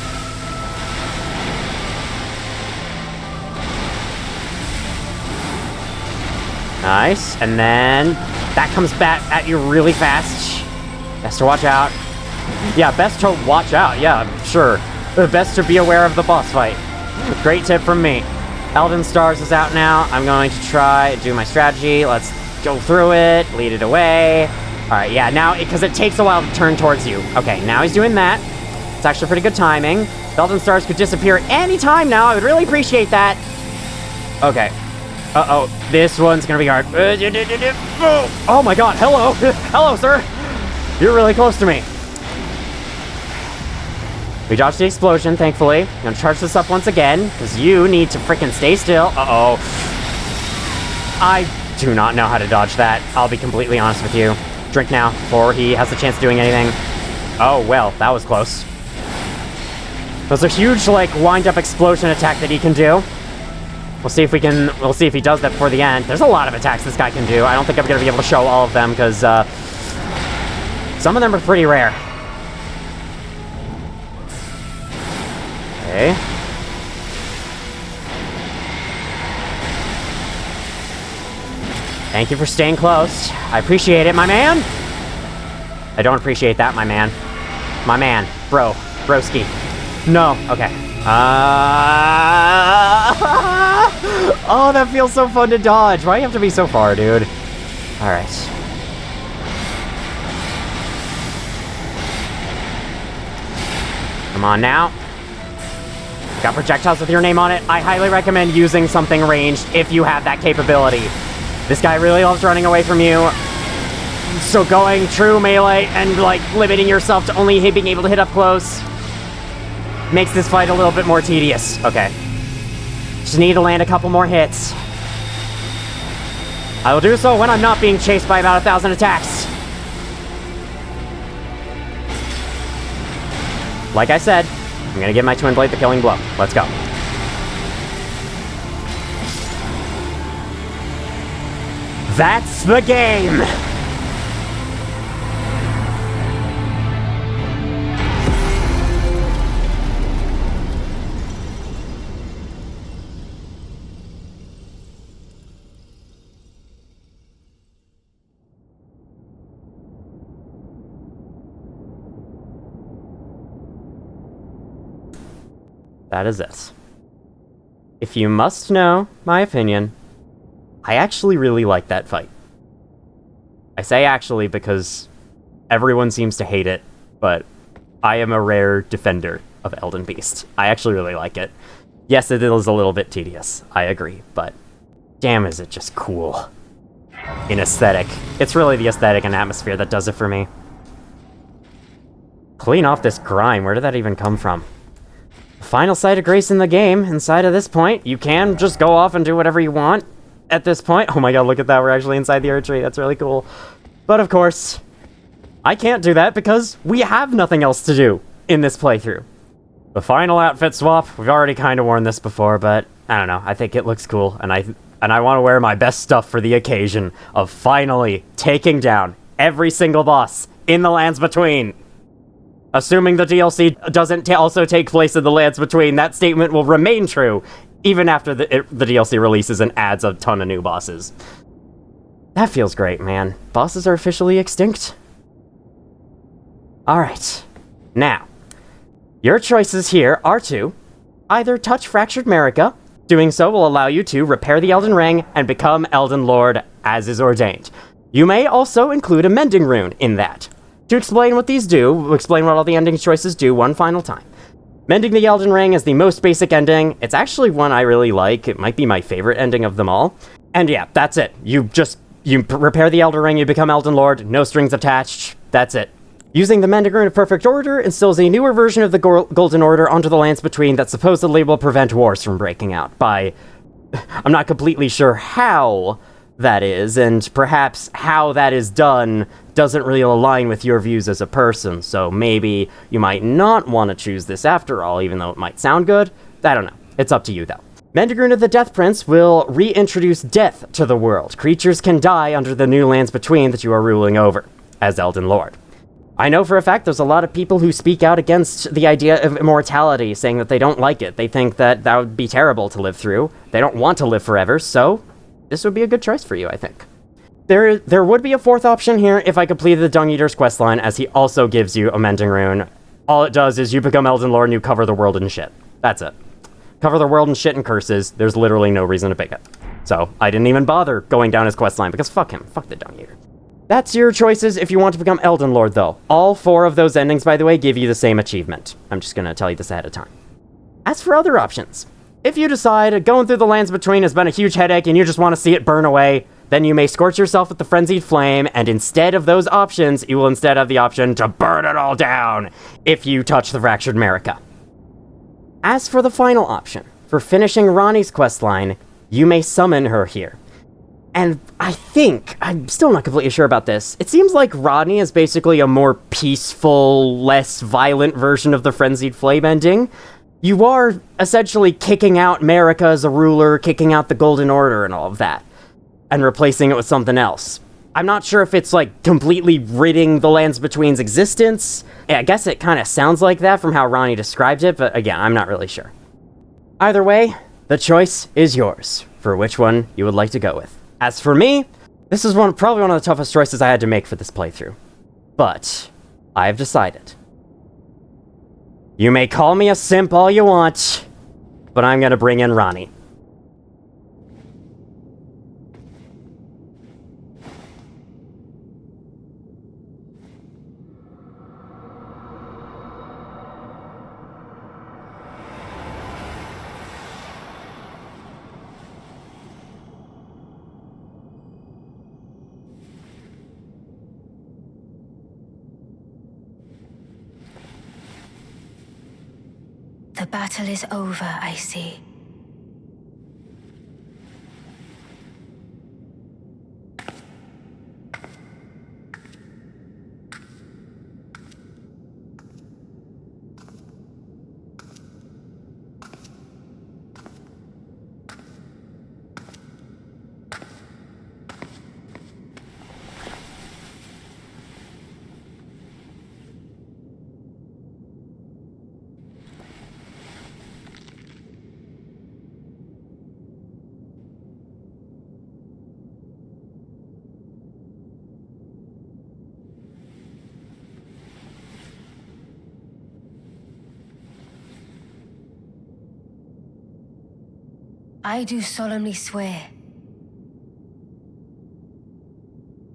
[SPEAKER 1] Nice. And then that comes back at you really fast. Best to watch out. Yeah, best to watch out. Yeah, sure. Best to be aware of the boss fight. Great tip from me. Elden Stars is out now. I'm going to try do my strategy. Let's go through it, lead it away. All right, yeah, now, because it takes a while to turn towards you. Okay, now he's doing that. It's actually pretty good timing. Elden Stars could disappear any time now. I would really appreciate that. Okay. Uh-oh, this one's gonna be hard. Oh my god, hello! Hello, sir! You're really close to me. We dodged the explosion, thankfully. I'm gonna charge this up once again, because you need to freaking stay still. Uh-oh. I do not know how to dodge that. I'll be completely honest with you. Drink now, before he has a chance of doing anything. Oh, well, that was close. There's a huge, like, wind-up explosion attack that he can do. We'll see if he does that before the end. There's a lot of attacks this guy can do. I don't think I'm gonna be able to show all of them, because, some of them are pretty rare. Okay. Thank you for staying close. I appreciate it, my man. I don't appreciate that, my man. My man. Bro. Broski. No. Okay. Oh, that feels so fun to dodge. Why do you have to be so far, dude? Alright. Come on now. Got projectiles with your name on it. I highly recommend using something ranged if you have that capability. This guy really loves running away from you. So going true melee and, like, limiting yourself to only being able to hit up close makes this fight a little bit more tedious. Okay. Just need to land a couple more hits. I will do so when I'm not being chased by about 1,000 attacks. Like I said, I'm gonna give my Twin Blade the killing blow. Let's go. That's the game! That is it. If you must know my opinion, I actually really like that fight. I say actually because everyone seems to hate it, but I am a rare defender of Elden Beast. I actually really like it. Yes, it is a little bit tedious, I agree, but damn is it just cool. In aesthetic. It's really the aesthetic and atmosphere that does it for me. Clean off this grime, where did that even come from? Final sight of grace in the game, inside of this point, you can just go off and do whatever you want at this point. Oh my god, look at that, we're actually inside the Erdtree, that's really cool. But of course, I can't do that because we have nothing else to do in this playthrough. The final outfit swap, we've already kind of worn this before, but I don't know, I think it looks cool, and I want to wear my best stuff for the occasion of finally taking down every single boss in the Lands Between. Assuming the DLC doesn't also take place in the Lands Between, that statement will remain true even after the DLC releases and adds a ton of new bosses. That feels great, man. Bosses are officially extinct. Alright. Now, your choices here are to either touch Fractured Marika. Doing so will allow you to repair the Elden Ring and become Elden Lord as is ordained. You may also include a Mending Rune in that. To explain what these do, we'll explain what all the ending choices do one final time. Mending the Elden Ring is the most basic ending. It's actually one I really like. It might be my favorite ending of them all. And yeah, that's it. You repair the Elden Ring, you become Elden Lord, no strings attached. That's it. Using the Mending Rune of Perfect Order instills a newer version of the Golden Order onto the Lands Between that supposedly will prevent wars from breaking out by... I'm not completely sure how that is, and perhaps how that is done doesn't really align with your views as a person, so maybe you might not want to choose this after all, even though it might sound good. I don't know. It's up to you, though. Mending Rune of the Death Prince will reintroduce death to the world. Creatures can die under the new Lands Between that you are ruling over, as Elden Lord. I know for a fact there's a lot of people who speak out against the idea of immortality, saying that they don't like it. They think that that would be terrible to live through. They don't want to live forever, so this would be a good choice for you, I think. There would be a fourth option here if I completed the Dung Eater's questline, as he also gives you a Mending Rune. All it does is you become Elden Lord and you cover the world in shit. That's it. Cover the world in shit and curses. There's literally no reason to pick it. So, I didn't even bother going down his questline, because fuck him. Fuck the Dung Eater. That's your choices if you want to become Elden Lord, though. All 4 of those endings, by the way, give you the same achievement. I'm just gonna tell you this ahead of time. As for other options, if you decide going through the Lands Between has been a huge headache and you just want to see it burn away, then you may scorch yourself with the Frenzied Flame, and instead of those options, you will instead have the option to burn it all down if you touch the Fractured Marika. As for the final option, for finishing Ranni's questline, you may summon her here. And I think, I'm still not completely sure about this, it seems like Rodney is basically a more peaceful, less violent version of the Frenzied Flame ending. You are essentially kicking out Marika as a ruler, kicking out the Golden Order and all of that, and replacing it with something else. I'm not sure if it's like completely ridding the Lands Between's existence. I guess it kind of sounds like that from how Ronnie described it, but again, I'm not really sure. Either way, the choice is yours for which one you would like to go with. As for me, this is probably one of the toughest choices I had to make for this playthrough. But I've decided. You may call me a simp all you want, but I'm gonna bring in Ronnie.
[SPEAKER 4] The battle is over, I see. I do solemnly swear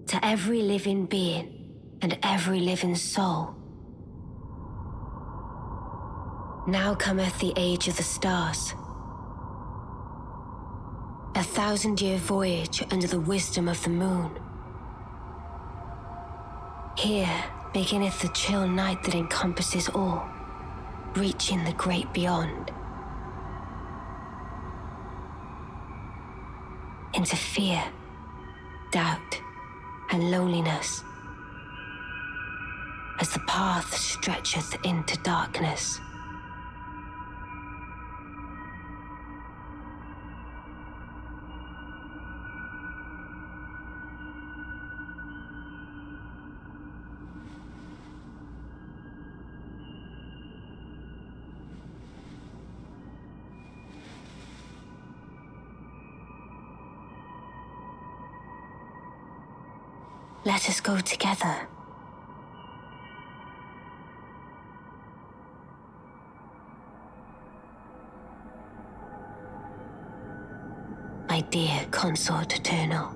[SPEAKER 4] to every living being and every living soul. Now cometh the age of the stars, A 1,000-year voyage under the wisdom of the moon. Here beginneth the chill night that encompasses all, reaching the great beyond. Into fear, doubt, and loneliness, as the path stretcheth into darkness. Let us go together. My dear consort eternal.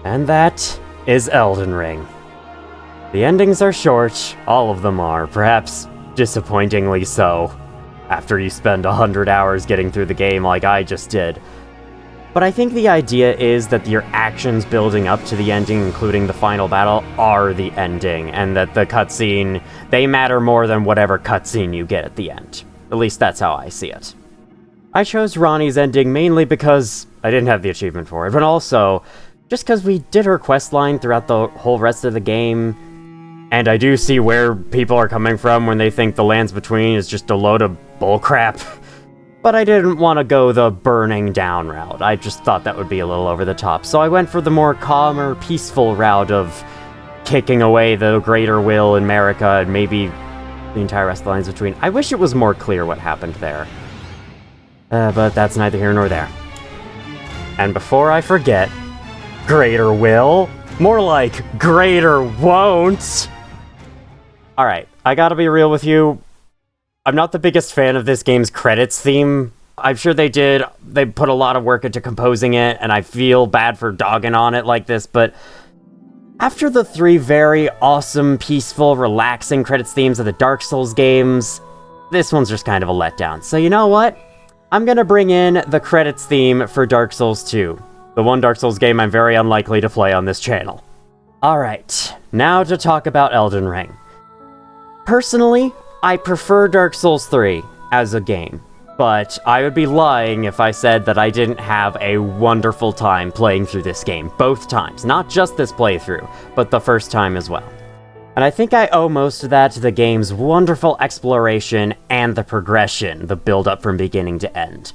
[SPEAKER 1] And that is Elden Ring. The endings are short, all of them are, perhaps disappointingly so, after you spend 100 hours getting through the game like I just did. But I think the idea is that your actions building up to the ending, including the final battle, are the ending, and that the cutscene, they matter more than whatever cutscene you get at the end. At least that's how I see it. I chose Ranni's ending mainly because I didn't have the achievement for it, but also just because we did her questline throughout the whole rest of the game, and I do see where people are coming from when they think the Lands Between is just a load of bullcrap. But I didn't want to go the burning down route. I just thought that would be a little over the top. So I went for the more calmer, peaceful route of kicking away the greater will in America and maybe the entire rest of the Lands Between. I wish it was more clear what happened there. But that's neither here nor there. And before I forget, greater will? More like greater won't! Alright, I gotta be real with you. I'm not the biggest fan of this game's credits theme. I'm sure they put a lot of work into composing it, and I feel bad for dogging on it like this, but after the 3 very awesome, peaceful, relaxing credits themes of the Dark Souls games, this one's just kind of a letdown. So you know what? I'm gonna bring in the credits theme for Dark Souls 2. The one Dark Souls game I'm very unlikely to play on this channel. Alright, now to talk about Elden Ring. Personally, I prefer Dark Souls 3 as a game, but I would be lying if I said that I didn't have a wonderful time playing through this game, both times. Not just this playthrough, but the first time as well. And I think I owe most of that to the game's wonderful exploration and the progression, the build-up from beginning to end.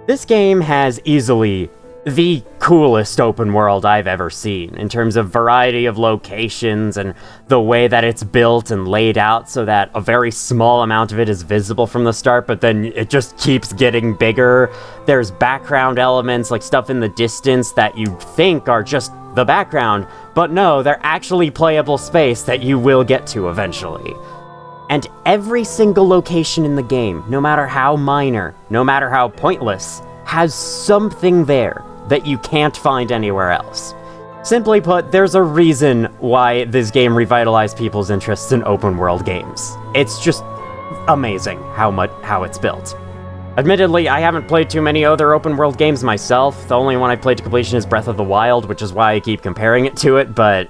[SPEAKER 1] This game has easily the coolest open world I've ever seen, in terms of variety of locations and the way that it's built and laid out so that a very small amount of it is visible from the start, but then it just keeps getting bigger. There's background elements, like stuff in the distance that you think are just the background, but no, they're actually playable space that you will get to eventually. And every single location in the game, no matter how minor, no matter how pointless, has something there that you can't find anywhere else. Simply put, there's a reason why this game revitalized people's interests in open world games. It's just amazing how it's built. Admittedly, I haven't played too many other open world games myself. The only one I've played to completion is Breath of the Wild, which is why I keep comparing it to it, but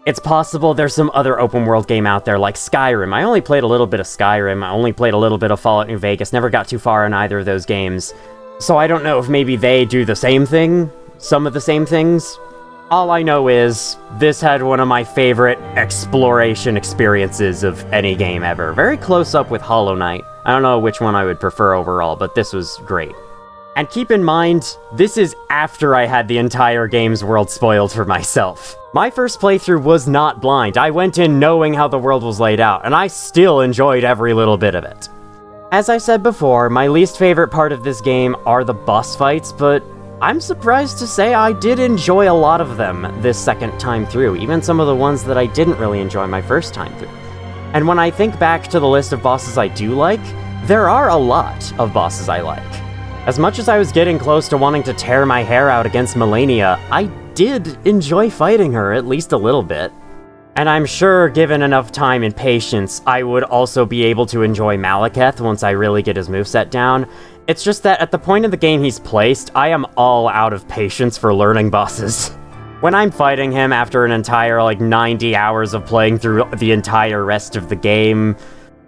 [SPEAKER 1] it's possible there's some other open world game out there like Skyrim. I only played a little bit of Skyrim, I only played a little bit of Fallout New Vegas, never got too far in either of those games. So I don't know if maybe they do the same thing, some of the same things. All I know is, this had one of my favorite exploration experiences of any game ever. Very close up with Hollow Knight. I don't know which one I would prefer overall, but this was great. And keep in mind, this is after I had the entire game's world spoiled for myself. My first playthrough was not blind. I went in knowing how the world was laid out, and I still enjoyed every little bit of it. As I said before, my least favorite part of this game are the boss fights, but I'm surprised to say I did enjoy a lot of them this second time through, even some of the ones that I didn't really enjoy my first time through. And when I think back to the list of bosses I do like, there are a lot of bosses I like. As much as I was getting close to wanting to tear my hair out against Malenia, I did enjoy fighting her at least a little bit. And I'm sure, given enough time and patience, I would also be able to enjoy Malekith once I really get his moveset down. It's just that at the point in the game he's placed, I am all out of patience for learning bosses. When I'm fighting him after an entire, 90 hours of playing through the entire rest of the game,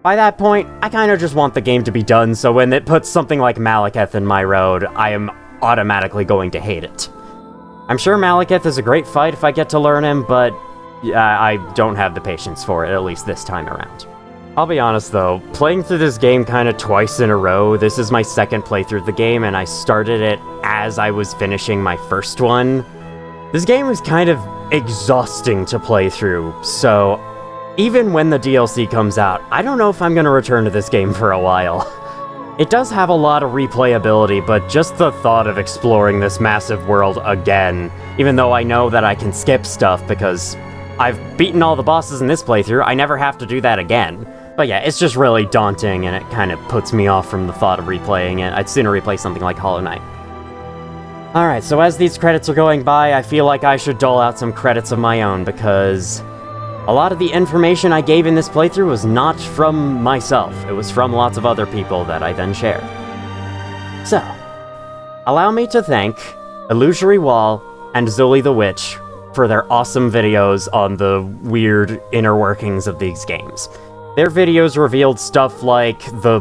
[SPEAKER 1] by that point, I kind of just want the game to be done, so when it puts something like Malekith in my road, I am automatically going to hate it. I'm sure Malekith is a great fight if I get to learn him, but I don't have the patience for it, at least this time around. I'll be honest though, playing through this game kind of twice in a row, this is my second playthrough of the game, and I started it as I was finishing my first one. This game is kind of exhausting to play through, so even when the DLC comes out, I don't know if I'm going to return to this game for a while. It does have a lot of replayability, but just the thought of exploring this massive world again, even though I know that I can skip stuff because I've beaten all the bosses in this playthrough, I never have to do that again. But yeah, it's just really daunting, and it kind of puts me off from the thought of replaying it. I'd sooner replay something like Hollow Knight. Alright, so as these credits are going by, I feel like I should dole out some credits of my own, because a lot of the information I gave in this playthrough was not from myself. It was from lots of other people that I then shared. So, allow me to thank Illusory Wall and Zully the Witch for their awesome videos on the weird inner workings of these games. Their videos revealed stuff like the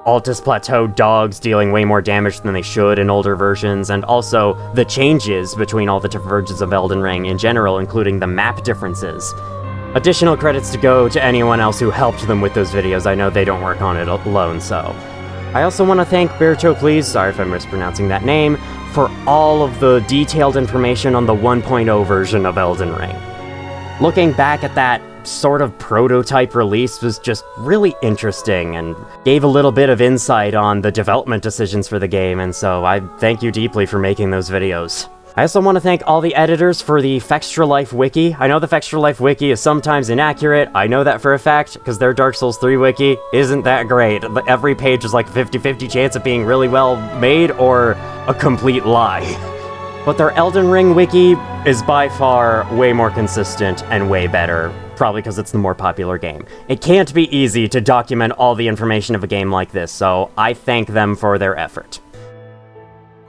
[SPEAKER 1] Altus Plateau dogs dealing way more damage than they should in older versions, and also the changes between all the different versions of Elden Ring in general, including the map differences. Additional credits to go to anyone else who helped them with those videos. I know they don't work on it alone, so. I also want to thank Berto Please, sorry if I'm mispronouncing that name, for all of the detailed information on the 1.0 version of Elden Ring. Looking back at that sort of prototype release was just really interesting and gave a little bit of insight on the development decisions for the game, and so I thank you deeply for making those videos. I also want to thank all the editors for the Fextra Life Wiki. I know the Fextra Life Wiki is sometimes inaccurate, I know that for a fact, because their Dark Souls 3 wiki isn't that great. Every page is like 50-50 chance of being really well made or a complete lie. But their Elden Ring wiki is by far way more consistent and way better, probably because it's the more popular game. It can't be easy to document all the information of a game like this, so I thank them for their effort.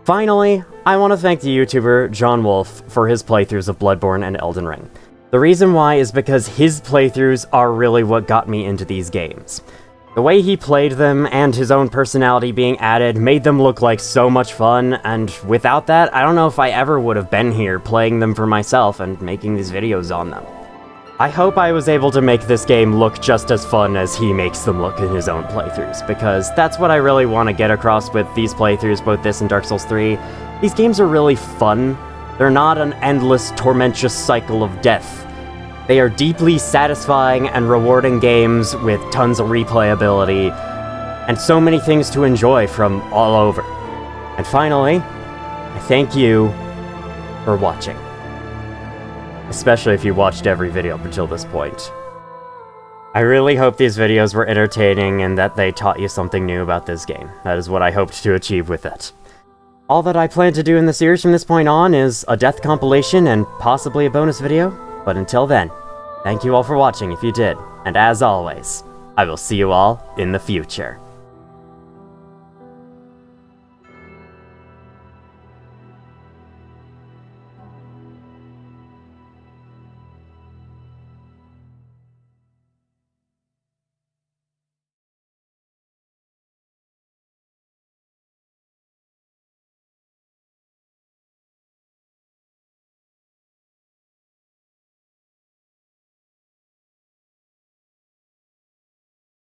[SPEAKER 1] Finally, I want to thank the YouTuber John Wolf for his playthroughs of Bloodborne and Elden Ring. The reason why is because his playthroughs are really what got me into these games. The way he played them and his own personality being added made them look like so much fun, and without that, I don't know if I ever would have been here playing them for myself and making these videos on them. I hope I was able to make this game look just as fun as he makes them look in his own playthroughs, because that's what I really want to get across with these playthroughs, both this and Dark Souls 3. These games are really fun. They're not an endless, tormentous cycle of death. They are deeply satisfying and rewarding games with tons of replayability, and so many things to enjoy from all over. And finally, I thank you for watching. Especially if you watched every video up until this point. I really hope these videos were entertaining and that they taught you something new about this game. That is what I hoped to achieve with it. All that I plan to do in the series from this point on is a death compilation and possibly a bonus video, but until then, thank you all for watching if you did, and as always, I will see you all in the future.